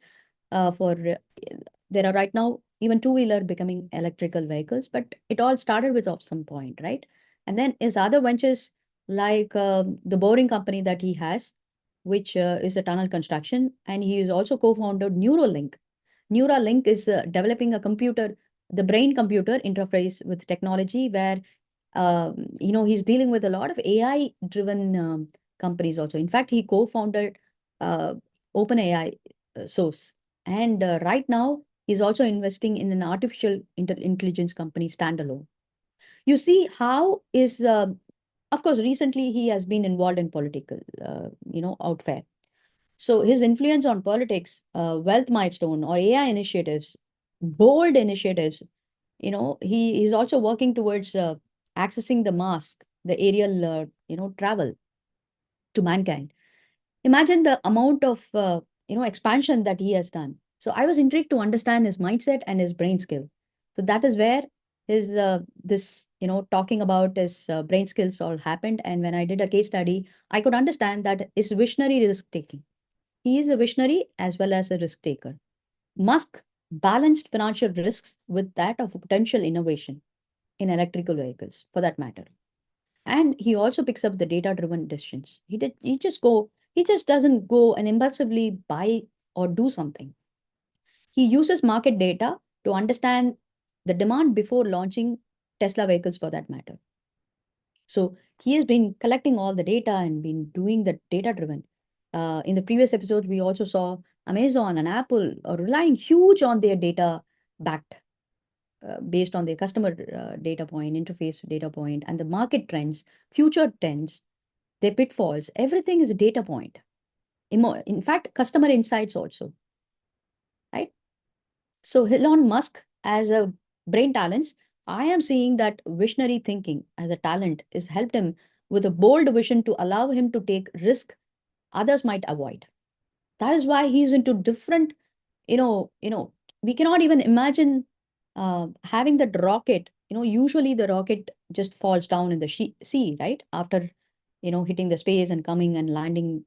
Speaker 1: for there are right now even two-wheeler becoming electrical vehicles, but it all started with off some point, right? And then his other ventures like the boring company that he has, which is a tunnel construction, and he is also co-founded Neuralink. Neuralink is developing a computer, the brain-computer interface with technology where he's dealing with a lot of AI-driven companies also. In fact, he co-founded uh, OpenAI source. And right now, he's also investing in an artificial intelligence company standalone. You see how is, of course, recently he has been involved in political, outfare. So his influence on politics, wealth milestone or AI initiatives, bold initiatives, he is also working towards accessing the mask, the aerial, travel to mankind. Imagine the amount of expansion that he has done. So I was intrigued to understand his mindset and his brain skill. So that is where his this talking about his brain skills all happened. And when I did a case study, I could understand that his visionary risk taking. He is a visionary as well as a risk taker. Musk balanced financial risks with that of potential innovation in electrical vehicles, for that matter. And he also picks up the data-driven decisions. He just doesn't go and impulsively buy or do something. He uses market data to understand the demand before launching Tesla vehicles, for that matter. So he has been collecting all the data and been doing the data-driven. In the previous episode, we also saw Amazon and Apple are relying huge on their data backed based on their customer data point, interface data point, and the market trends, future trends, their pitfalls. Everything is a data point. In fact, customer insights also, right? So Elon Musk as a brain talents, I am seeing that visionary thinking as a talent is helped him with a bold vision to allow him to take risk others might avoid. That is why he's into different, we cannot even imagine having that rocket. Usually the rocket just falls down in the sea, right? After, hitting the space and coming and landing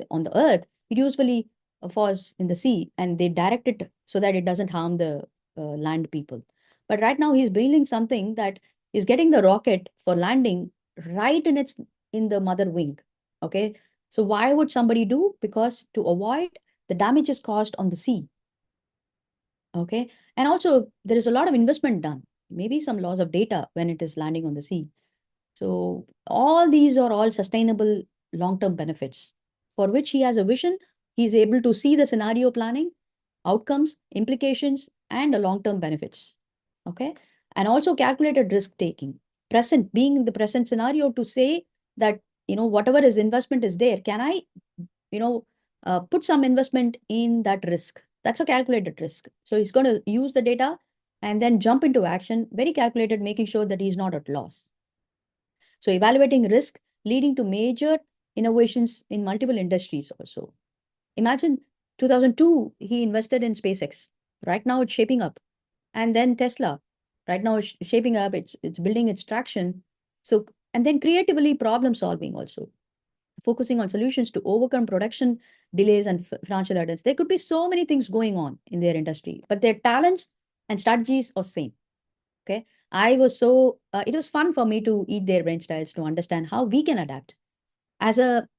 Speaker 1: on the earth, it usually falls in the sea and they direct it so that it doesn't harm the land people. But right now he's building something that is getting the rocket for landing right in the mother wing. Okay. So why would somebody do? Because to avoid the damages caused on the sea. Okay. And also there is a lot of investment done, maybe some loss of data when it is landing on the sea. So all these are all sustainable long-term benefits for which he has a vision. He's able to see the scenario planning, outcomes, implications, and the long-term benefits. Okay. And also calculated risk taking, present, being in the present scenario to say that, whatever his investment is there, can I, you know, put some investment in that risk? That's a calculated risk. So he's going to use the data and then jump into action, very calculated, making sure that he's not at loss. So evaluating risk leading to major innovations in multiple industries also. Imagine 2002, he invested in SpaceX. Right now it's shaping up. And then Tesla. Right now it's shaping up, it's building its traction. So, and then creatively problem solving also, focusing on solutions to overcome production delays and financial hurdles. There could be so many things going on in their industry, but their talents and strategies are same. Okay. It was fun for me to eat their brain styles to understand how we can adapt. As a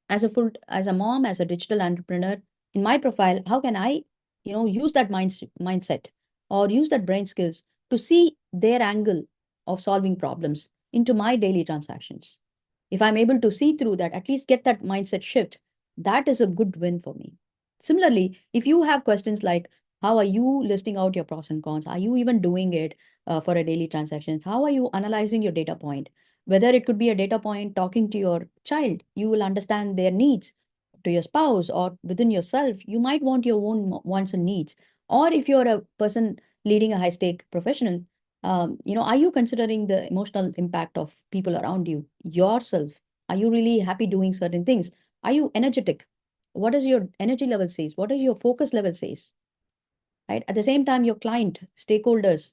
Speaker 1: mom, as a digital entrepreneur, in my profile, how can I, use that mindset or use that brain skills to see their angle of solving problems into my daily transactions. If I'm able to see through that, at least get that mindset shift, that is a good win for me. Similarly, if you have questions like, how are you listing out your pros and cons? Are you even doing it for a daily transactions? How are you analyzing your data point? Whether it could be a data point talking to your child, you will understand their needs. To your spouse or within yourself, you might want your own wants and needs. Or if you're a person leading a high stake professional, are you considering the emotional impact of people around you, yourself? Are you really happy doing certain things? Are you energetic? What does your energy level says? What does your focus level says? Right? At the same time, your client, stakeholders,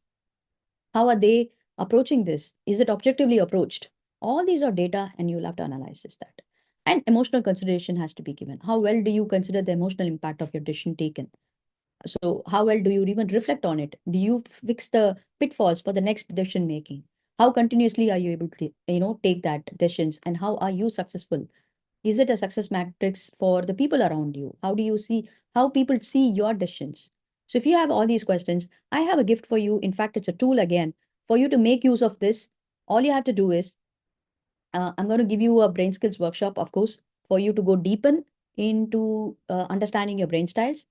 Speaker 1: how are they approaching this? Is it objectively approached? All these are data and you'll have to analyze that. And emotional consideration has to be given. How well do you consider the emotional impact of your decision taken? So how well do you even reflect on it? Do you fix the pitfalls for the next decision making? How continuously are you able to, take that decisions, and how are you successful? Is it a success matrix for the people around you? How do you see how people see your decisions? So if you have all these questions, I have a gift for you. In fact, it's a tool again for you to make use of this. All you have to do is I'm going to give you a brain skills workshop, of course, for you to go deepen into understanding your brain styles,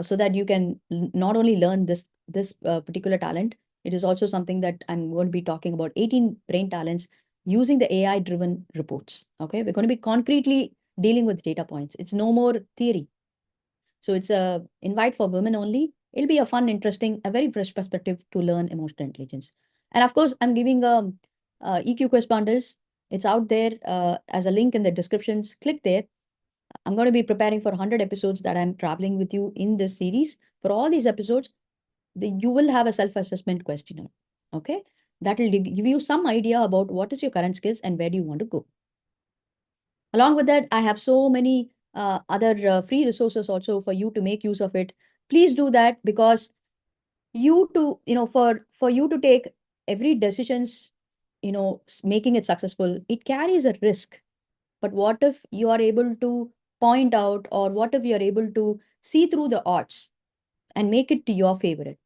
Speaker 1: so that you can not only learn this particular talent. It is also something that I'm going to be talking about 18 brain talents using the AI driven reports. Okay, we're going to be concretely dealing with data points. It's no more theory. So it's a invite for women only. It'll be a fun, interesting, a very fresh perspective to learn emotional intelligence. And of course, I'm giving EQ quiz bundles. It's out there as a link in the descriptions. Click there. I'm going to be preparing for 100 episodes that I'm traveling with you in this series. For all these episodes, you will have a self-assessment questionnaire. Okay, that will give you some idea about what is your current skills and where do you want to go. Along with that, I have so many other free resources also for you to make use of it. Please do that, because for you to take every decisions, making it successful, it carries a risk. But what if you are able to point out, or what if you are able to see through the odds and make it to your favorite?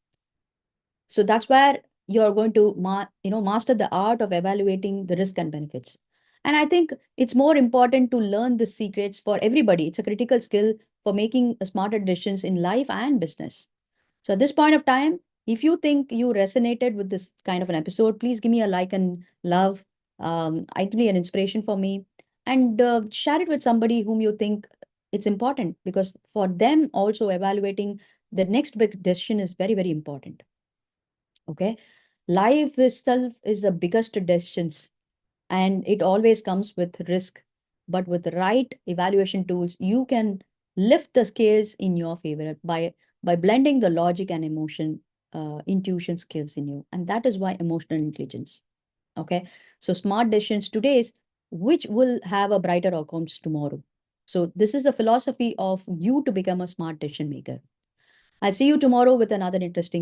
Speaker 1: So that's where you're going to master the art of evaluating the risk and benefits. And I think it's more important to learn the secrets for everybody. It's a critical skill for making smarter decisions in life and business. So at this point of time, if you think you resonated with this kind of an episode, please give me a like and love. It will be an inspiration for me. And share it with somebody whom you think it's important, because for them also evaluating the next big decision is very, very important. Okay. Life itself is the biggest decisions, and it always comes with risk. But with the right evaluation tools, you can lift the scales in your favor by blending the logic and emotion, intuition skills in you. And that is why emotional intelligence. Okay. So smart decisions today is which will have a brighter outcomes tomorrow. So this is the philosophy of you to become a smart decision maker. I'll see you tomorrow with another interesting